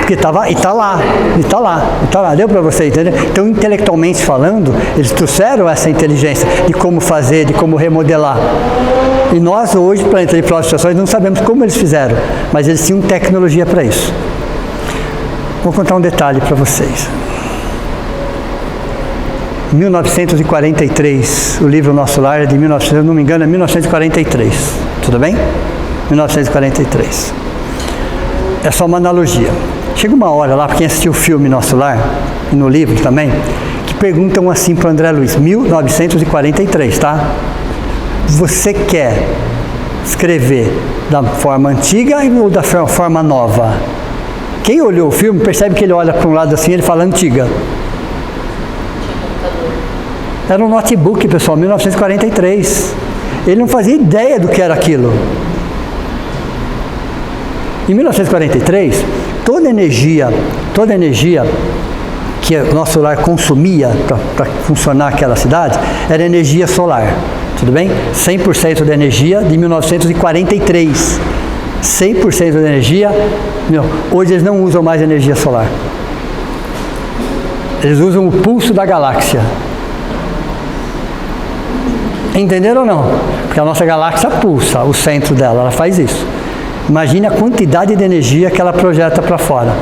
está lá, né? Porque está lá. Deu para você entender? Então, intelectualmente falando, eles trouxeram essa inteligência de como fazer, de como remodelar. E nós hoje, planeta de provas e expiações, não sabemos como eles fizeram, mas eles tinham tecnologia para isso. Vou contar um detalhe para vocês. 1943, o livro Nosso Lar é de 1900, se não me engano, é 1943, tudo bem? 1943. É só uma analogia. Chega uma hora lá, para quem assistiu o filme Nosso Lar, e no livro também, que perguntam assim para o André Luiz, 1943, tá? Você quer escrever da forma antiga ou da forma nova? Quem olhou o filme percebe que ele olha para um lado assim, ele fala antiga. Era um notebook, pessoal, 1943. Ele não fazia ideia do que era aquilo. Em 1943, toda energia que o nosso lar consumia para funcionar aquela cidade, era energia solar, tudo bem? 100% da energia de 1943. 100% da energia, hoje eles não usam mais energia solar. Eles usam o pulso da galáxia. Entenderam ou não? Porque a nossa galáxia pulsa, o centro dela, ela faz isso. Imagine a quantidade de energia que ela projeta para fora.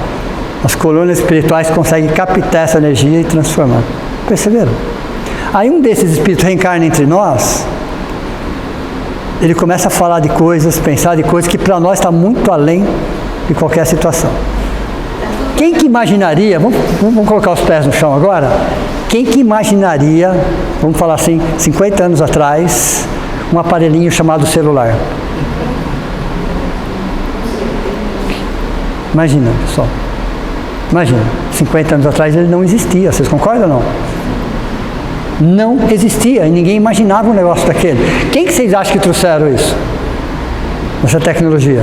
As colônias espirituais conseguem captar essa energia e transformar. Perceberam? Aí um desses espíritos reencarna entre nós, ele começa a falar de coisas, pensar de coisas que para nós está muito além de qualquer situação. Quem que imaginaria, vamos colocar os pés no chão agora, quem que imaginaria, vamos falar assim, 50 anos atrás, um aparelhinho chamado celular? Imagina, pessoal. Imagina, 50 anos atrás ele não existia, vocês concordam ou não? Não existia e ninguém imaginava um negócio daquele. Quem que vocês acham que trouxeram isso? Essa tecnologia?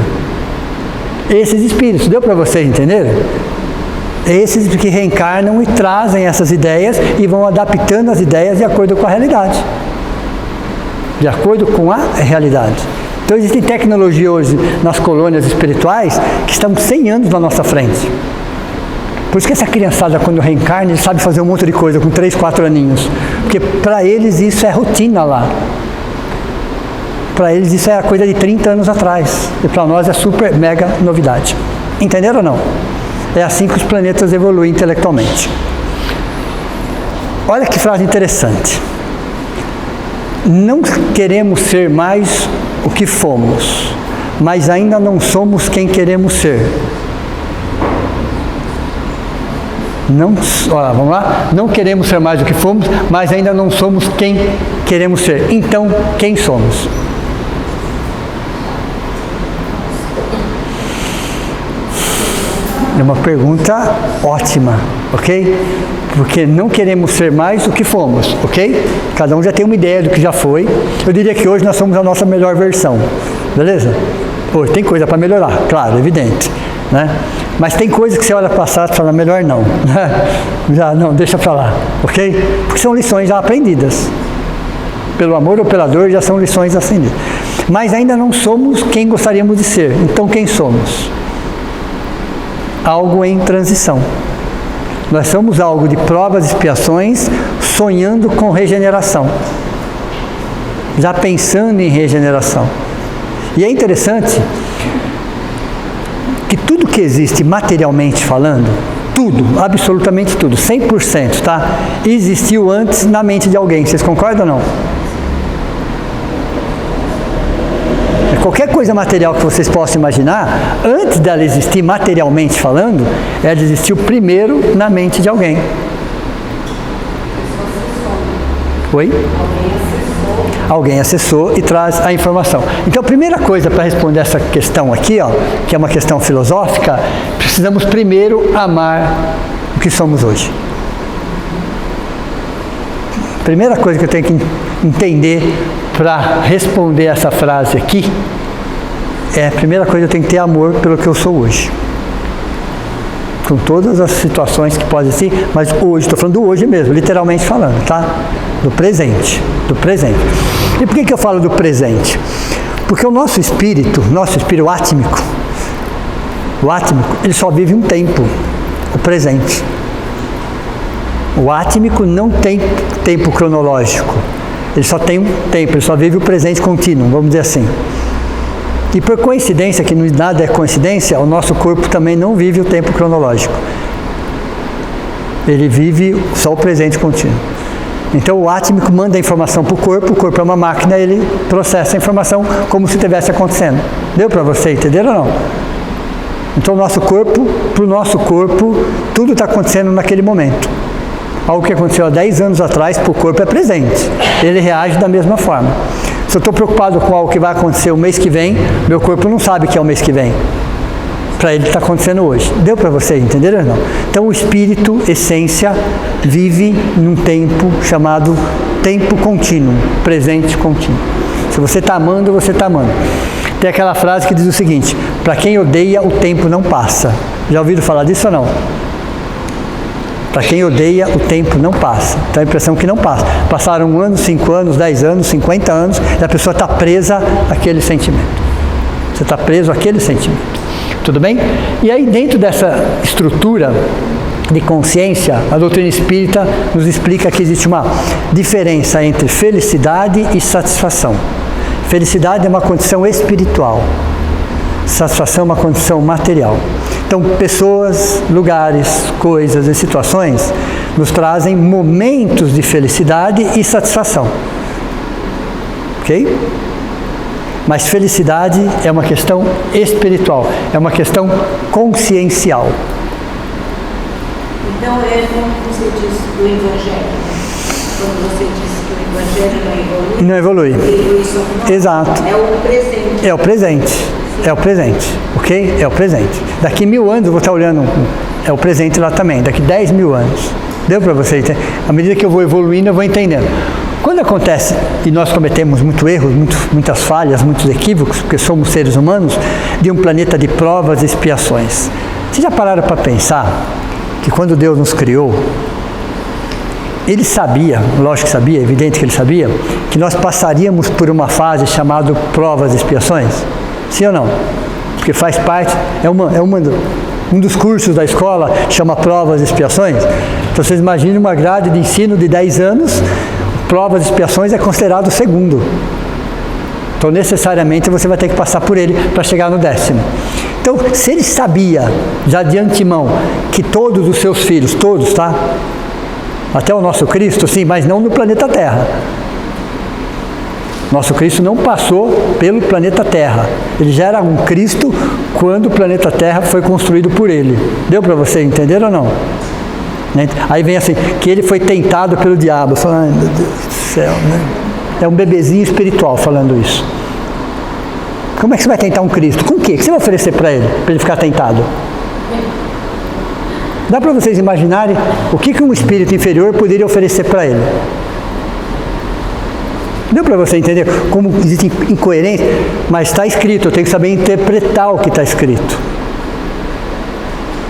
Esses espíritos, deu para vocês entenderem? Esses que reencarnam e trazem essas ideias e vão adaptando as ideias de acordo com a realidade. De acordo com a realidade. Então existe tecnologia hoje nas colônias espirituais que estão 100 anos na nossa frente. Por isso que essa criançada, quando reencarna, ele sabe fazer um monte de coisa com 3, 4 aninhos. Porque para eles isso é rotina lá. Para eles isso é a coisa de 30 anos atrás. E para nós é super, mega novidade. Entenderam ou não? É assim que os planetas evoluem intelectualmente. Olha que frase interessante. Não queremos ser mais o que fomos, mas ainda não somos quem queremos ser. Vamos lá? Não queremos ser mais do que fomos, mas ainda não somos quem queremos ser. Então, quem somos? É uma pergunta ótima, ok? Porque não queremos ser mais do que fomos, ok? Cada um já tem uma ideia do que já foi. Eu diria que hoje nós somos a nossa melhor versão, beleza? Hoje tem coisa para melhorar, claro, evidente, né? Mas tem coisas que você olha para o passado e fala, melhor não, já não, deixa para lá, ok? Porque são lições já aprendidas. Pelo amor ou pela dor já são lições aprendidas. Mas ainda não somos quem gostaríamos de ser. Então quem somos? Algo em transição. Nós somos algo de provas e expiações, sonhando com regeneração. Já pensando em regeneração. E é interessante que tudo que existe materialmente falando, tudo, absolutamente tudo, 100%, tá? Existiu antes na mente de alguém. Vocês concordam ou não? Qualquer coisa material que vocês possam imaginar, antes dela existir materialmente falando, ela existiu primeiro na mente de alguém. Oi? Alguém acessou e traz a informação. Então, a primeira coisa para responder essa questão aqui, ó, que é uma questão filosófica, precisamos primeiro amar o que somos hoje. Primeira coisa que eu tenho que entender para responder essa frase aqui, a primeira coisa eu tenho que ter amor pelo que eu sou hoje. Com todas as situações que podem ser, mas hoje, estou falando do hoje mesmo, literalmente falando, tá? Do presente, do presente. E por que eu falo do presente? Porque o nosso espírito átmico, ele só vive um tempo, o presente. O átmico não tem tempo cronológico. Ele só tem um tempo, ele só vive o presente contínuo, vamos dizer assim. E por coincidência, que nada é coincidência, o nosso corpo também não vive o tempo cronológico. Ele vive só o presente contínuo. Então o átmico manda a informação para o corpo é uma máquina, ele processa a informação como se estivesse acontecendo. Deu para você entender ou não? Então para o nosso corpo, tudo está acontecendo naquele momento. Algo que aconteceu há 10 anos atrás, para o corpo é presente. Ele reage da mesma forma. Se eu estou preocupado com algo que vai acontecer o mês que vem, meu corpo não sabe que é o mês que vem. Para ele está acontecendo hoje. Deu para vocês entenderem ou não? Então o espírito, essência, vive num tempo chamado tempo contínuo, presente contínuo. Se você está amando, você está amando. Tem aquela frase que diz o seguinte: para quem odeia, o tempo não passa. Já ouviram falar disso ou não? Para quem odeia, o tempo não passa. Então a impressão que não passa. Passaram 1 ano, 5 anos, 10 anos, 50 anos, e a pessoa está presa àquele sentimento. Você está preso àquele sentimento. Tudo bem? E aí, dentro dessa estrutura de consciência, a doutrina espírita nos explica que existe uma diferença entre felicidade e satisfação. Felicidade é uma condição espiritual. Satisfação é uma condição material. Então, pessoas, lugares, coisas e situações nos trazem momentos de felicidade e satisfação. Ok? Mas felicidade é uma questão espiritual, é uma questão consciencial. Então, é como você disse do Evangelho. Quando você disse que o Evangelho não evolui. Não evolui. Exato. É o presente. É o presente. É o presente, ok? É o presente. Daqui 1000 anos eu vou estar olhando, é o presente lá também, daqui 10.000 anos. Deu para você entender? À medida que eu vou evoluindo, eu vou entendendo. Quando acontece, e nós cometemos muitos erros, muitas falhas, muitos equívocos, porque somos seres humanos, de um planeta de provas e expiações. Vocês já pararam para pensar que quando Deus nos criou, Ele sabia, lógico que sabia, é evidente que Ele sabia, que nós passaríamos por uma fase chamada provas e expiações? Sim ou não? Porque faz parte, um dos cursos da escola chama provas e expiações. Então vocês imaginem uma grade de ensino de 10 anos, provas e expiações é considerado o segundo. Então necessariamente você vai ter que passar por ele para chegar no 10º. Então, se ele sabia já de antemão que todos os seus filhos, todos, tá? Até o nosso Cristo, sim, mas não no planeta Terra. Nosso Cristo não passou pelo planeta Terra. Ele já era um Cristo quando o planeta Terra foi construído por Ele. Deu para você entender ou não? Aí vem assim, que Ele foi tentado pelo diabo. Falando, ai meu Deus do céu, né? É um bebezinho espiritual falando isso. Como é que você vai tentar um Cristo? Com o quê? O que você vai oferecer para ele ficar tentado? Dá para vocês imaginarem o que um espírito inferior poderia oferecer para ele? Deu para você entender como existe incoerência? Mas está escrito, eu tenho que saber interpretar o que está escrito.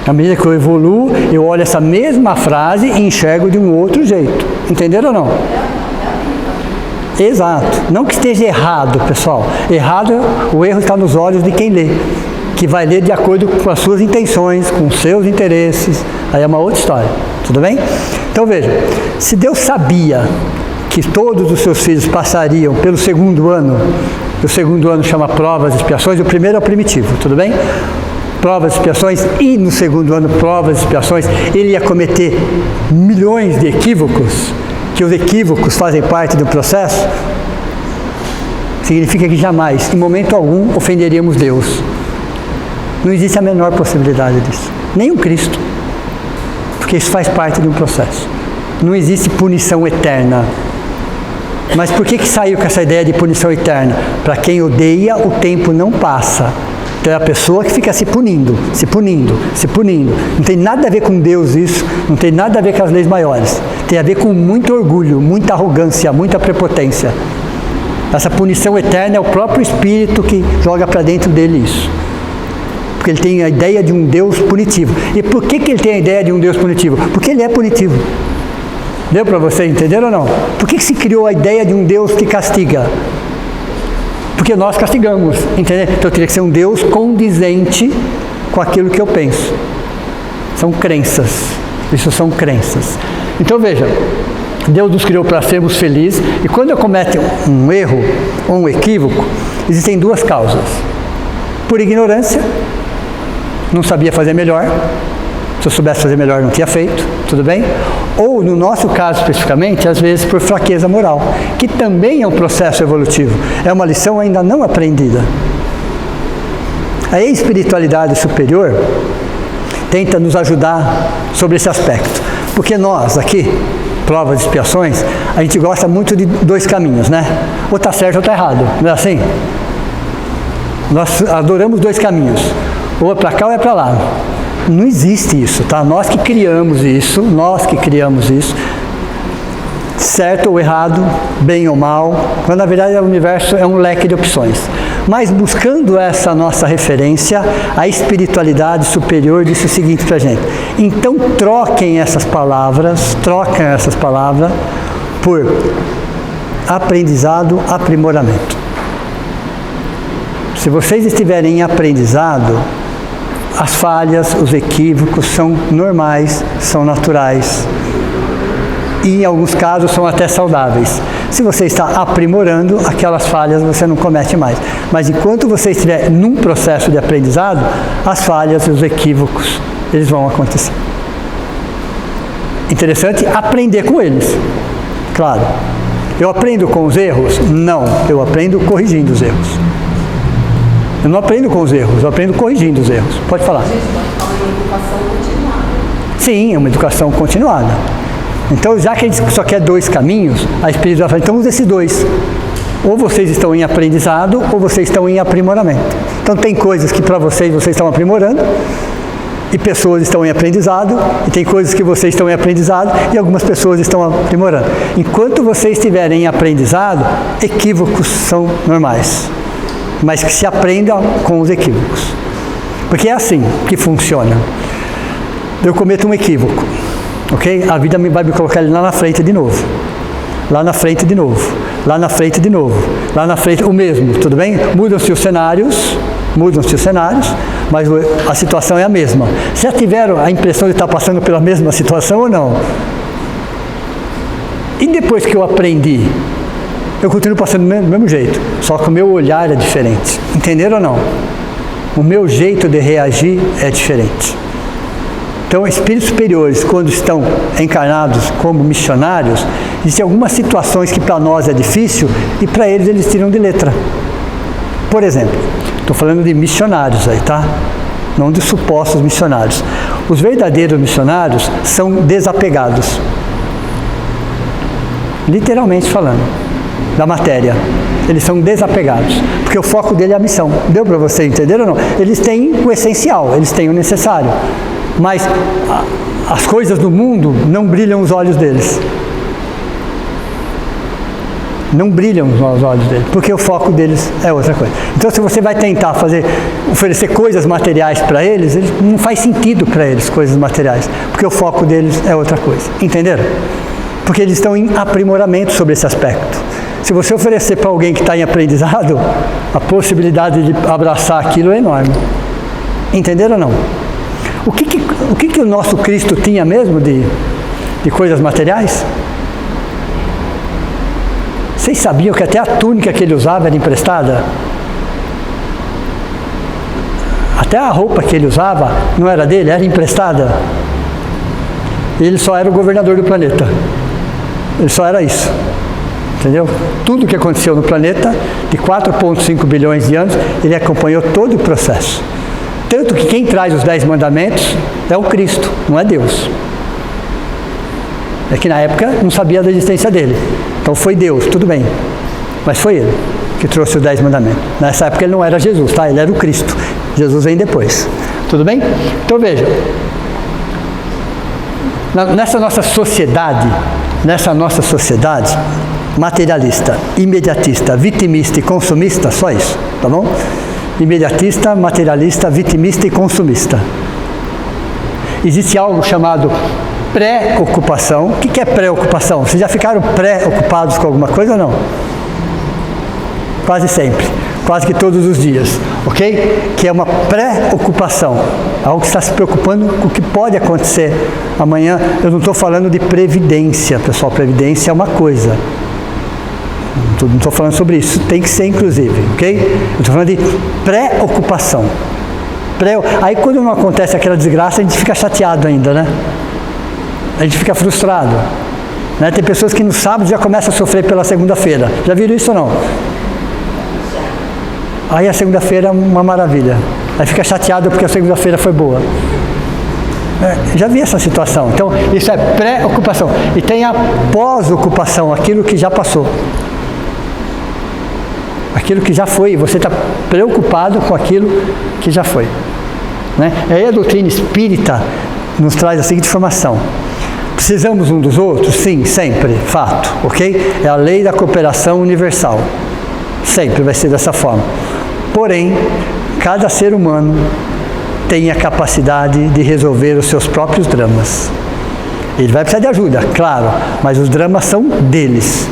À medida que eu evoluo, eu olho essa mesma frase e enxergo de um outro jeito. Entenderam ou não? Exato. Não que esteja errado, pessoal. O erro está nos olhos de quem lê. Que vai ler de acordo com as suas intenções, com os seus interesses. Aí é uma outra história. Tudo bem? Então veja, se Deus sabia que todos os seus filhos passariam pelo 2º ano, o 2º ano chama provas e expiações, o primeiro é o primitivo, tudo bem? Provas e expiações, e no 2º ano provas e expiações, ele ia cometer milhões de equívocos, que os equívocos fazem parte do processo, significa que jamais, em momento algum, ofenderíamos Deus. Não existe a menor possibilidade disso. Nem o Cristo. Porque isso faz parte de um processo. Não existe punição eterna. Mas por que saiu com essa ideia de punição eterna? Para quem odeia, o tempo não passa. Então é a pessoa que fica se punindo, se punindo, se punindo. Não tem nada a ver com Deus isso, não tem nada a ver com as leis maiores. Tem a ver com muito orgulho, muita arrogância, muita prepotência. Essa punição eterna é o próprio Espírito que joga para dentro dele isso. Porque ele tem a ideia de um Deus punitivo. E por que ele tem a ideia de um Deus punitivo? Porque ele é punitivo. Deu para você entender ou não? Por que se criou a ideia de um Deus que castiga? Porque nós castigamos, entendeu? Então teria que ser um Deus condizente com aquilo que eu penso. São crenças. Isso são crenças. Então veja, Deus nos criou para sermos felizes, e quando eu cometo um erro ou um equívoco, existem 2 causas. Por ignorância, não sabia fazer melhor. Se eu soubesse fazer melhor, não tinha feito, tudo bem? Ou, no nosso caso especificamente, às vezes por fraqueza moral, que também é um processo evolutivo, é uma lição ainda não aprendida. A espiritualidade superior tenta nos ajudar sobre esse aspecto, porque nós aqui, provas e expiações, a gente gosta muito de 2 caminhos, né? Ou está certo ou está errado, não é assim? Nós adoramos 2 caminhos, ou é para cá ou é para lá. Não existe isso, tá? Nós que criamos isso, certo ou errado, bem ou mal, quando na verdade o universo é um leque de opções. Mas buscando essa nossa referência, a espiritualidade superior disse o seguinte para a gente: então troquem essas palavras por aprendizado, aprimoramento. Se vocês estiverem em aprendizado, as falhas, os equívocos são normais, são naturais. E em alguns casos são até saudáveis. Se você está aprimorando, aquelas falhas você não comete mais. Mas enquanto você estiver num processo de aprendizado, as falhas e os equívocos, eles vão acontecer. Interessante aprender com eles. Claro. Eu aprendo com os erros? Não. Eu aprendo corrigindo os erros. Eu não aprendo com os erros, eu aprendo corrigindo os erros. Pode falar. A gente pode falar em educação continuada. Sim, é uma educação continuada. Então, já que a gente só quer dois caminhos, a espiritualidade fala, então usa esses dois. Ou vocês estão em aprendizado, ou vocês estão em aprimoramento. Então, tem coisas que para vocês estão aprimorando, e pessoas estão em aprendizado, e tem coisas que vocês estão em aprendizado, e algumas pessoas estão aprimorando. Enquanto vocês estiverem em aprendizado, equívocos são normais. Mas que se aprenda com os equívocos. Porque é assim que funciona. Eu cometo um equívoco. Ok? A vida vai me colocar ele lá na frente de novo. Lá na frente de novo. Lá na frente de novo. Lá na frente, o mesmo, tudo bem? Mudam-se os cenários, mas a situação é a mesma. Já tiveram a impressão de estar passando pela mesma situação ou não? E depois que eu aprendi, eu continuo passando do mesmo jeito, só que o meu olhar é diferente. Entenderam ou não? O meu jeito de reagir é diferente. Então, espíritos superiores, quando estão encarnados como missionários, existem algumas situações que para nós é difícil e para eles tiram de letra. Por exemplo, estou falando de missionários aí, tá? Não de supostos missionários. Os verdadeiros missionários são desapegados. Literalmente falando, da matéria. Eles são desapegados, porque o foco dele é a missão. Deu para você entender ou não? Eles têm o essencial, eles têm o necessário. Mas as coisas do mundo não brilham os olhos deles. Não brilham os olhos deles, porque o foco deles é outra coisa. Então, se você vai tentar oferecer coisas materiais para eles, não faz sentido para eles coisas materiais, porque o foco deles é outra coisa. Entenderam? Porque eles estão em aprimoramento sobre esse aspecto. Se você oferecer para alguém que está em aprendizado, a possibilidade de abraçar aquilo é enorme. Entenderam ou não? O que o nosso Cristo tinha mesmo de coisas materiais? Vocês sabiam que até a túnica que ele usava era emprestada? Até a roupa que ele usava não era dele, era emprestada. Ele só era o governador do planeta. Ele só era isso. Entendeu? Tudo que aconteceu no planeta, de 4,5 bilhões de anos, ele acompanhou todo o processo. Tanto que quem traz os 10 mandamentos é o Cristo, não é Deus. É que na época não sabia da existência dele. Então foi Deus, tudo bem. Mas foi ele que trouxe os 10 mandamentos. Nessa época ele não era Jesus, tá? Ele era o Cristo. Jesus vem depois. Tudo bem? Então veja. Nessa nossa sociedade materialista, imediatista, vitimista e consumista, só isso, tá bom? Imediatista, materialista, vitimista e consumista. Existe algo chamado pré-ocupação. O que é pré-ocupação? Vocês já ficaram pré-ocupados com alguma coisa ou não? Quase sempre. Quase que todos os dias. Ok? Que é uma pré-ocupação. Algo que está se preocupando com o que pode acontecer amanhã. Eu não estou falando de previdência, pessoal. Previdência é uma coisa. Não estou falando sobre isso. Tem que ser inclusive. Ok? Eu estou falando de pré-ocupação. Aí quando não acontece aquela desgraça, a gente fica chateado ainda, né? A gente fica frustrado. Né? Tem pessoas que no sábado já começam a sofrer pela segunda-feira. Já viram isso ou não? Aí a segunda-feira é uma maravilha. Aí fica chateado porque a segunda-feira foi boa. Já vi essa situação. Então, isso é pré-ocupação. E tem a pós-ocupação, aquilo que já passou. Aquilo que já foi. Você está preocupado com aquilo que já foi. Né? Aí a doutrina espírita nos traz a seguinte informação. Precisamos um dos outros? Sim, sempre. Fato. Ok? É a lei da cooperação universal. Sempre vai ser dessa forma. Porém, cada ser humano tem a capacidade de resolver os seus próprios dramas. Ele vai precisar de ajuda, claro, mas os dramas são deles.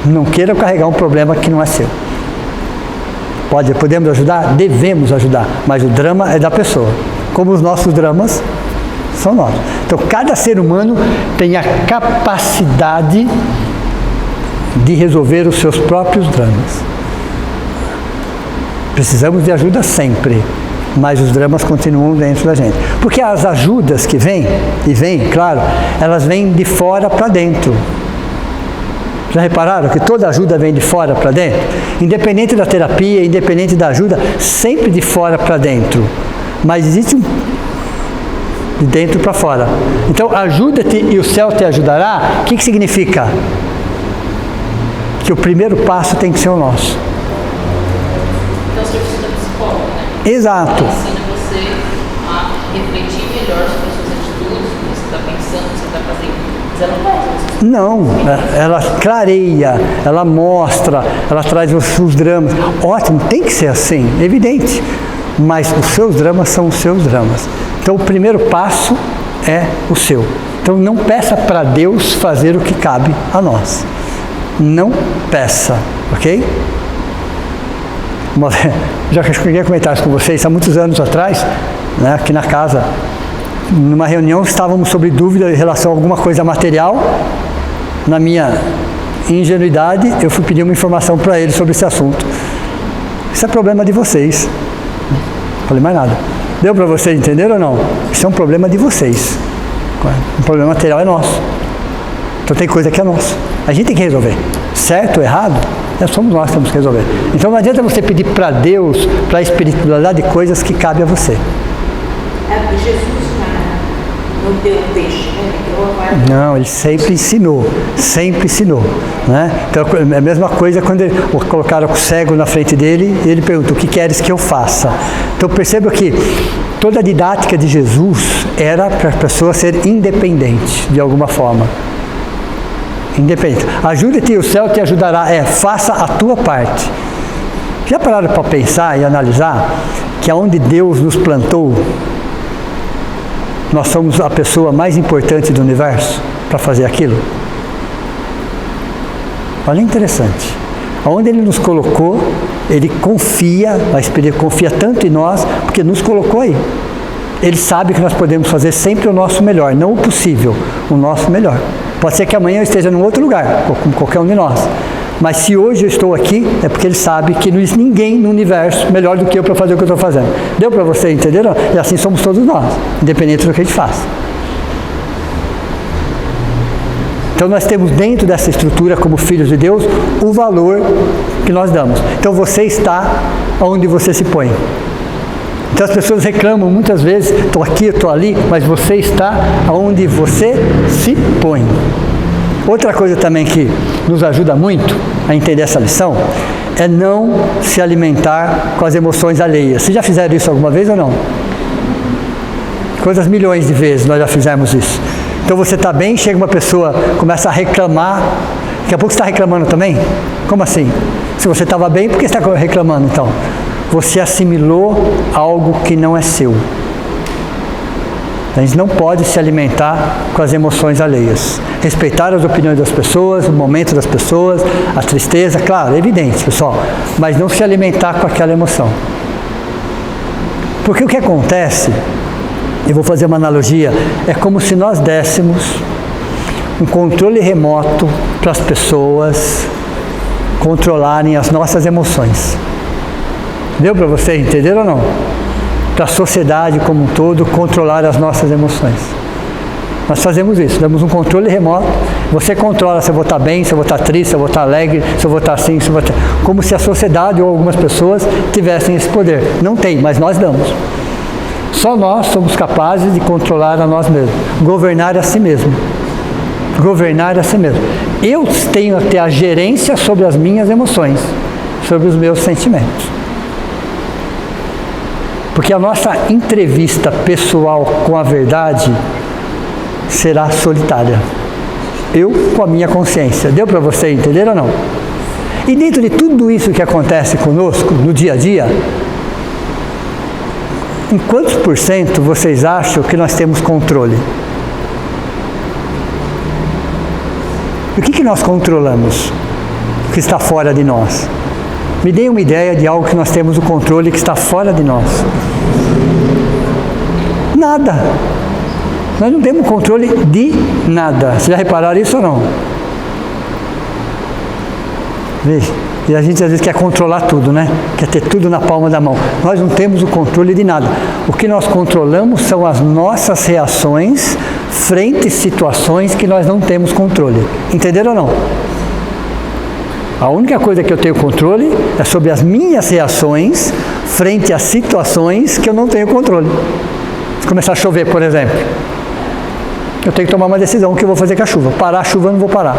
Não queira carregar um problema que não é seu. Podemos ajudar? Devemos ajudar, mas o drama é da pessoa. Como os nossos dramas são nossos. Então, cada ser humano tem a capacidade de resolver os seus próprios dramas. Precisamos de ajuda sempre, mas os dramas continuam dentro da gente. Porque as ajudas que vêm, claro, elas vêm de fora para dentro. Já repararam que toda ajuda vem de fora para dentro? Independente da terapia, independente da ajuda, sempre de fora para dentro. Mas existe de dentro para fora. Então, ajuda-te e o céu te ajudará. O que significa? Que o primeiro passo tem que ser o nosso. Então, o serviço da psicóloga, né? Exato. Ela ensina você a refletir melhor sobre as suas atitudes, o que você está pensando, o que você está fazendo. Mas ela não faz isso. Não, ela clareia, ela mostra, ela traz os dramas. Ótimo, tem que ser assim, evidente. Mas os seus dramas são os seus dramas. Então, o primeiro passo é o seu. Então, não peça para Deus fazer o que cabe a nós. Não peça, ok? Já cheguei a comentar isso com vocês há muitos anos atrás, né, aqui na casa, numa reunião, estávamos sobre dúvida em relação a alguma coisa material. Na minha ingenuidade, eu fui pedir uma informação para ele sobre esse assunto. Isso é problema de vocês. Não falei mais nada. Deu para vocês entender ou não? Isso é um problema de vocês. O problema material é nosso. Então tem coisa que é nossa. A gente tem que resolver. Certo ou errado, somos nós que temos que resolver. Então não adianta você pedir para Deus, para a espiritualidade, coisas que cabem a você. É porque Jesus não deu peixe, né? Não, ele sempre ensinou, né? Então é a mesma coisa quando colocaram o cego na frente dele e ele pergunta: o que queres que eu faça? Então perceba que toda a didática de Jesus era para a pessoa ser independente de alguma forma. Independente. Ajuda-te e o céu te ajudará. Faça a tua parte. Já pararam para pensar e analisar que aonde Deus nos plantou, nós somos a pessoa mais importante do universo para fazer aquilo? Olha, interessante. Onde Ele nos colocou, Ele confia, a Espírito confia tanto em nós, porque nos colocou aí. Ele sabe que nós podemos fazer sempre o nosso melhor, não o possível, o nosso melhor. Pode ser que amanhã eu esteja em outro lugar, como qualquer um de nós. Mas se hoje eu estou aqui, é porque Ele sabe que não existe ninguém no universo melhor do que eu para fazer o que eu estou fazendo. Deu para você entender? E assim somos todos nós, independente do que a gente faça. Então nós temos dentro dessa estrutura, como filhos de Deus, o valor que nós damos. Então você está onde você se põe. Então as pessoas reclamam muitas vezes: estou aqui, estou ali, mas você está onde você se põe. Outra coisa também que nos ajuda muito a entender essa lição é não se alimentar com as emoções alheias. Vocês já fizeram isso alguma vez ou não? Coisas milhões de vezes nós já fizemos isso. Então você está bem, chega uma pessoa, começa a reclamar, daqui a pouco você está reclamando também? Como assim? Se você estava bem, por que você está reclamando então? Você assimilou algo que não é seu. A gente não pode se alimentar com as emoções alheias. Respeitar as opiniões das pessoas, o momento das pessoas, a tristeza, claro, é evidente, pessoal, mas não se alimentar com aquela emoção. Porque o que acontece, eu vou fazer uma analogia, é como se nós dessemos um controle remoto para as pessoas controlarem as nossas emoções. Deu para você entender ou não? Para a sociedade como um todo controlar as nossas emoções. Nós fazemos isso, damos um controle remoto. Você controla se eu vou estar bem, se eu vou estar triste, se eu vou estar alegre, se eu vou estar assim, se eu vou estar... Como se a sociedade ou algumas pessoas tivessem esse poder. Não tem, mas nós damos. Só nós somos capazes de controlar a nós mesmos, governar a si mesmo. Governar a si mesmo. Eu tenho até a gerência sobre as minhas emoções, sobre os meus sentimentos. Porque a nossa entrevista pessoal com a verdade será solitária. Eu com a minha consciência. Deu para você entender ou não? E dentro de tudo isso que acontece conosco no dia a dia, em quantos por cento vocês acham que nós temos controle? O que nós controlamos que está fora de nós? Me dê uma ideia de algo que nós temos o controle que está fora de nós. Nada. Nós não temos controle de nada. Vocês já repararam isso ou não? Veja. E a gente às vezes quer controlar tudo, né? Quer ter tudo na palma da mão. Nós não temos o controle de nada. O que nós controlamos são as nossas reações frente a situações que nós não temos controle. Entenderam ou não? A única coisa que eu tenho controle é sobre as minhas reações frente a situações que eu não tenho controle. Se começar a chover, por exemplo, eu tenho que tomar uma decisão: o que eu vou fazer com a chuva. Parar a chuva, eu não vou parar.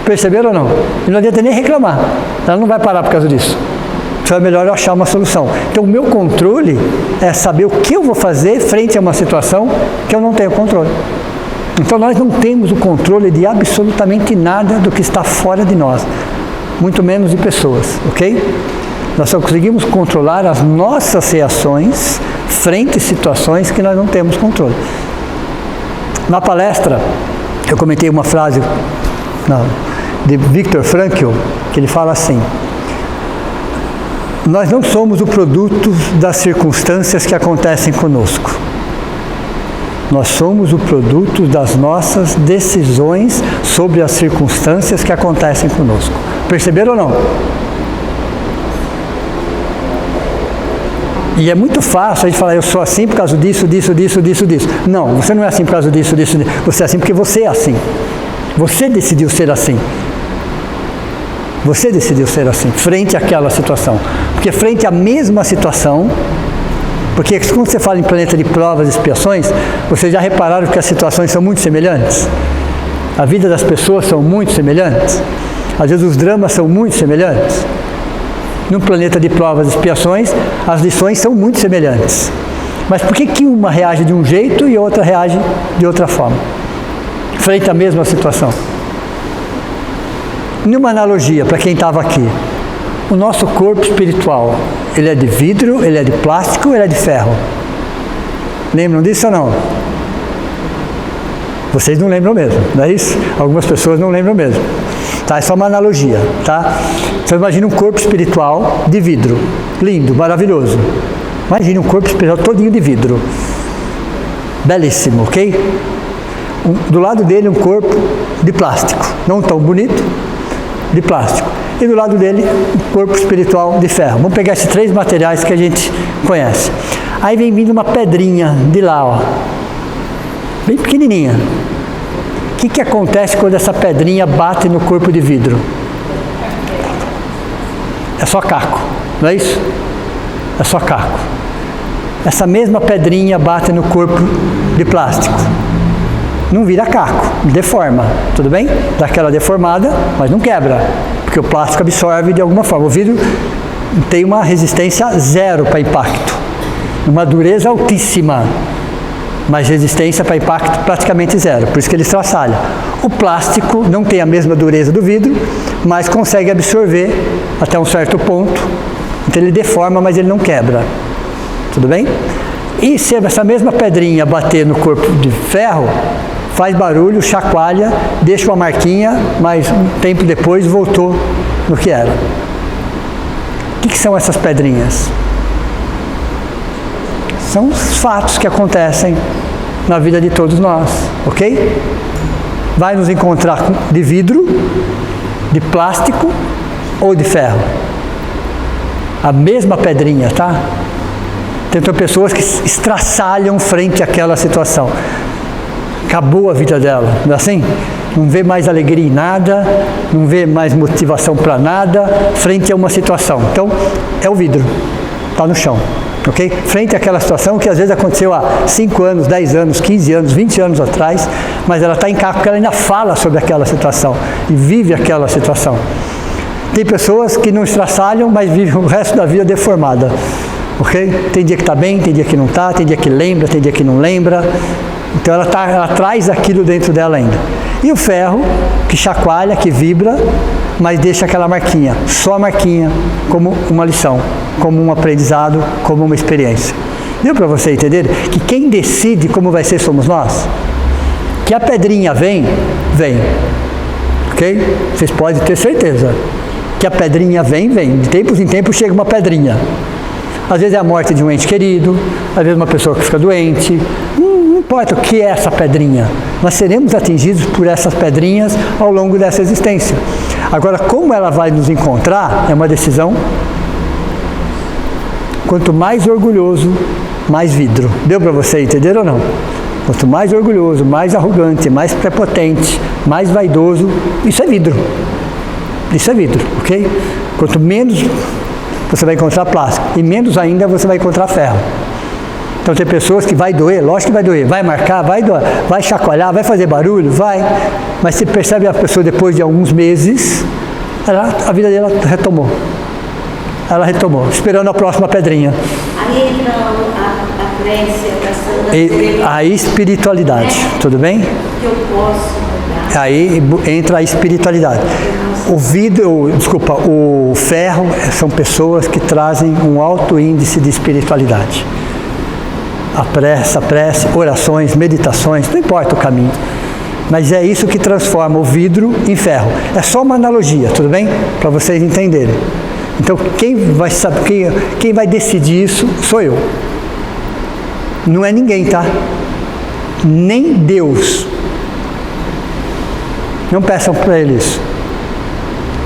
Perceberam ou não? E não adianta nem reclamar. Ela não vai parar por causa disso. Então é melhor eu achar uma solução. Então o meu controle é saber o que eu vou fazer frente a uma situação que eu não tenho controle. Então nós não temos o controle de absolutamente nada do que está fora de nós. Muito menos de pessoas, ok? Nós só conseguimos controlar as nossas reações frente a situações que nós não temos controle. Na palestra, eu comentei uma frase de Viktor Frankl, que ele fala assim: nós não somos o produto das circunstâncias que acontecem conosco. Nós somos o produto das nossas decisões sobre as circunstâncias que acontecem conosco. Perceberam ou não? E é muito fácil a gente falar: eu sou assim por causa disso. Não, você não é assim por causa disso. Você é assim porque você é assim. Você decidiu ser assim. Você decidiu ser assim, frente àquela situação. Porque frente à mesma situação, porque quando você fala em planeta de provas e expiações, vocês já repararam que as situações são muito semelhantes? A vida das pessoas são muito semelhantes? Às vezes os dramas são muito semelhantes? No planeta de provas e expiações, as lições são muito semelhantes. Mas por que uma reage de um jeito e outra reage de outra forma? Frente à mesma situação. Numa analogia, para quem estava aqui, o nosso corpo espiritual, ele é de vidro, ele é de plástico, ele é de ferro? Lembram disso ou não? Vocês não lembram mesmo, não é isso? Algumas pessoas não lembram mesmo. Tá? É só uma analogia, tá? Você imagina um corpo espiritual de vidro, lindo, maravilhoso. Imagina um corpo espiritual todinho de vidro, belíssimo, ok? Do lado dele um corpo de plástico, não tão bonito, de plástico. E do lado dele um corpo espiritual de ferro. Vamos pegar esses três materiais que a gente conhece. Aí vem vindo uma pedrinha de lá, ó, bem pequenininha. O que acontece quando essa pedrinha bate no corpo de vidro? É só caco, não é isso? É só caco. Essa mesma pedrinha bate no corpo de plástico. Não vira caco, deforma, tudo bem? Dá aquela deformada, mas não quebra, porque o plástico absorve de alguma forma. O vidro tem uma resistência zero para impacto, uma dureza altíssima, mas resistência para impacto praticamente zero, por isso que ele estraçalha. O plástico não tem a mesma dureza do vidro, mas consegue absorver até um certo ponto, então ele deforma, mas ele não quebra, tudo bem? E se essa mesma pedrinha bater no corpo de ferro, faz barulho, chacoalha, deixa uma marquinha, mas um tempo depois voltou no que era. O que são essas pedrinhas? São os fatos que acontecem na vida de todos nós, ok? Vai nos encontrar de vidro, de plástico ou de ferro. A mesma pedrinha, tá? Tem pessoas que estraçalham frente àquela situação. Acabou a vida dela, não é assim? Não vê mais alegria em nada, não vê mais motivação para nada, frente a uma situação. Então, é o vidro, está no chão, ok? Frente àquela situação que às vezes aconteceu há 5 anos, 10 anos, 15 anos, 20 anos atrás, mas ela está em caco porque ela ainda fala sobre aquela situação e vive aquela situação. Tem pessoas que não estraçalham, mas vivem o resto da vida deformada, ok? Tem dia que está bem, tem dia que não está, tem dia que lembra, tem dia que não lembra. Então ela traz aquilo dentro dela ainda. E o ferro, que chacoalha, que vibra, mas deixa aquela marquinha, só a marquinha, como uma lição, como um aprendizado, como uma experiência. Deu para você entender que quem decide como vai ser somos nós? Que a pedrinha vem, ok? Vocês podem ter certeza que a pedrinha vem, de tempos em tempos chega uma pedrinha. Às vezes é a morte de um ente querido, às vezes uma pessoa que fica doente, não importa o que é essa pedrinha, nós seremos atingidos por essas pedrinhas ao longo dessa existência. Agora, como ela vai nos encontrar, é uma decisão. Quanto mais orgulhoso, mais vidro. Deu para você entender ou não? Quanto mais orgulhoso, mais arrogante, mais prepotente, mais vaidoso, isso é vidro. Isso é vidro, ok? Quanto menos você vai encontrar plástico, e menos ainda você vai encontrar ferro. Então tem pessoas que vai doer, lógico que vai doer, vai marcar, vai doer, vai chacoalhar, vai fazer barulho, vai. Mas você percebe a pessoa depois de alguns meses, a vida dela retomou. Ela retomou, esperando a próxima pedrinha. Aí entra a prece, a espiritualidade, tudo bem? Que eu posso mudar. Aí entra a espiritualidade. O ferro são pessoas que trazem um alto índice de espiritualidade. A prece, orações, meditações, não importa o caminho. Mas é isso que transforma o vidro em ferro. É só uma analogia, tudo bem? Para vocês entenderem. Então, quem vai decidir isso sou eu. Não é ninguém, tá? Nem Deus. Não peçam para Ele isso.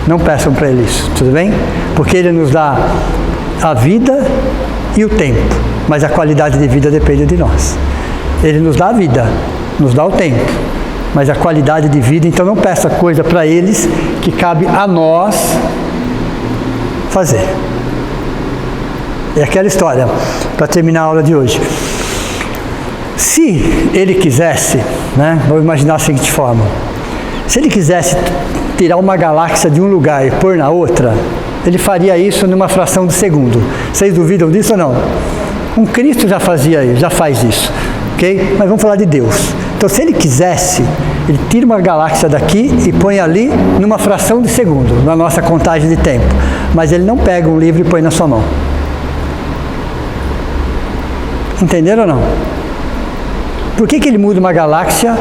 Não peçam para Ele isso, tudo bem? Porque Ele nos dá a vida e o tempo, mas a qualidade de vida depende de nós. Ele nos dá a vida, nos dá o tempo, mas a qualidade de vida, então não peça coisa para eles que cabe a nós fazer. É aquela história, para terminar a aula de hoje. Se Ele quisesse, vamos imaginar da seguinte forma, se Ele quisesse tirar uma galáxia de um lugar e pôr na outra, Ele faria isso numa fração de segundo. Vocês duvidam disso ou não? Um Cristo já faz isso, ok? Mas vamos falar de Deus. Então, se Ele quisesse, Ele tira uma galáxia daqui e põe ali numa fração de segundo, na nossa contagem de tempo. Mas Ele não pega um livro e põe na sua mão. Entenderam ou não? Por que Ele muda uma galáxia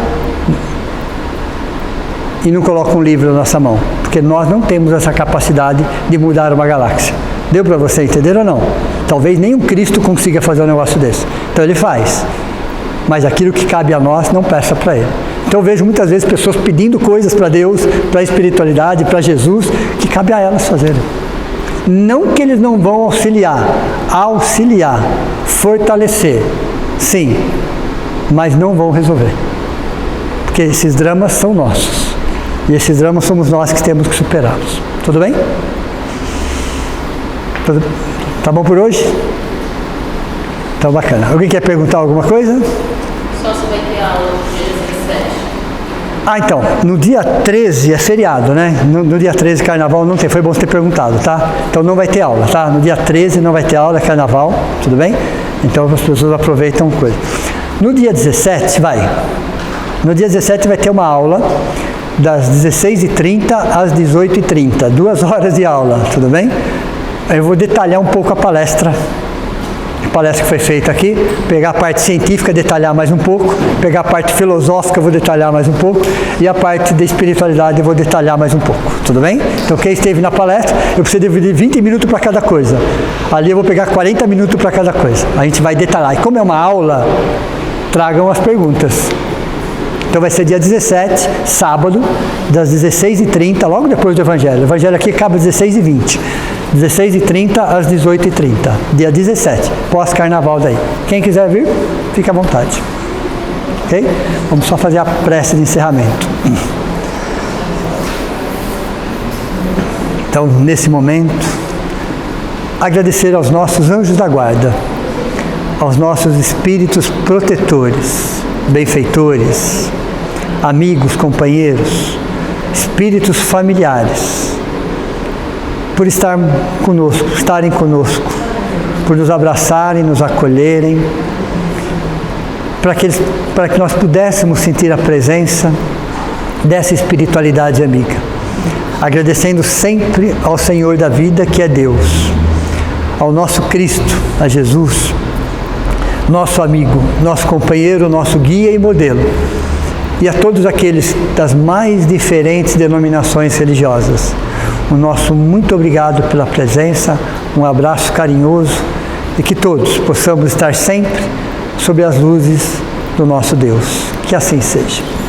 e não coloca um livro na nossa mão? Porque nós não temos essa capacidade de mudar uma galáxia. Deu para você entender ou não? Talvez nem um Cristo consiga fazer um negócio desse. Então Ele faz. Mas aquilo que cabe a nós, não peça para Ele. Então eu vejo muitas vezes pessoas pedindo coisas para Deus, para a espiritualidade, para Jesus, que cabe a elas fazerem. Não que eles não vão auxiliar, fortalecer, sim, mas não vão resolver. Porque esses dramas são nossos. E esses dramas somos nós que temos que superá-los. Tudo bem? Tá bom por hoje? Então, bacana. Alguém quer perguntar alguma coisa? Só se vai ter aula no dia 17. Então, no dia 13 é feriado, né? No dia 13, carnaval, não tem. Foi bom você ter perguntado, tá? Então não vai ter aula, tá? No dia 13 não vai ter aula, é carnaval, tudo bem? Então as pessoas aproveitam coisa. No dia 17, No dia 17 vai ter uma aula das 16h30 às 18h30, 2 horas de aula, tudo bem? Eu vou detalhar um pouco a palestra que foi feita aqui, pegar a parte científica, detalhar mais um pouco, pegar a parte filosófica, eu vou detalhar mais um pouco, e a parte da espiritualidade eu vou detalhar mais um pouco, tudo bem? Então quem esteve na palestra, eu preciso dividir 20 minutos para cada coisa, ali eu vou pegar 40 minutos para cada coisa, a gente vai detalhar, e como é uma aula, tragam as perguntas. Então vai ser dia 17, sábado, das 16h30, logo depois do Evangelho. O Evangelho aqui acaba às 16h20. 16h30 às 18h30. Dia 17, pós-carnaval daí. Quem quiser vir, fica à vontade. Ok? Vamos só fazer a prece de encerramento. Então, nesse momento, agradecer aos nossos anjos da guarda, aos nossos espíritos protetores, benfeitores, amigos, companheiros, espíritos familiares, por estarem conosco, por nos abraçarem, nos acolherem, para que nós pudéssemos sentir a presença dessa espiritualidade amiga. agradecendo sempre ao Senhor da vida, que é Deus, ao nosso Cristo, a Jesus, nosso amigo, nosso companheiro, nosso guia e modelo, e a todos aqueles das mais diferentes denominações religiosas. O nosso muito obrigado pela presença, um abraço carinhoso, e que todos possamos estar sempre sob as luzes do nosso Deus. Que assim seja.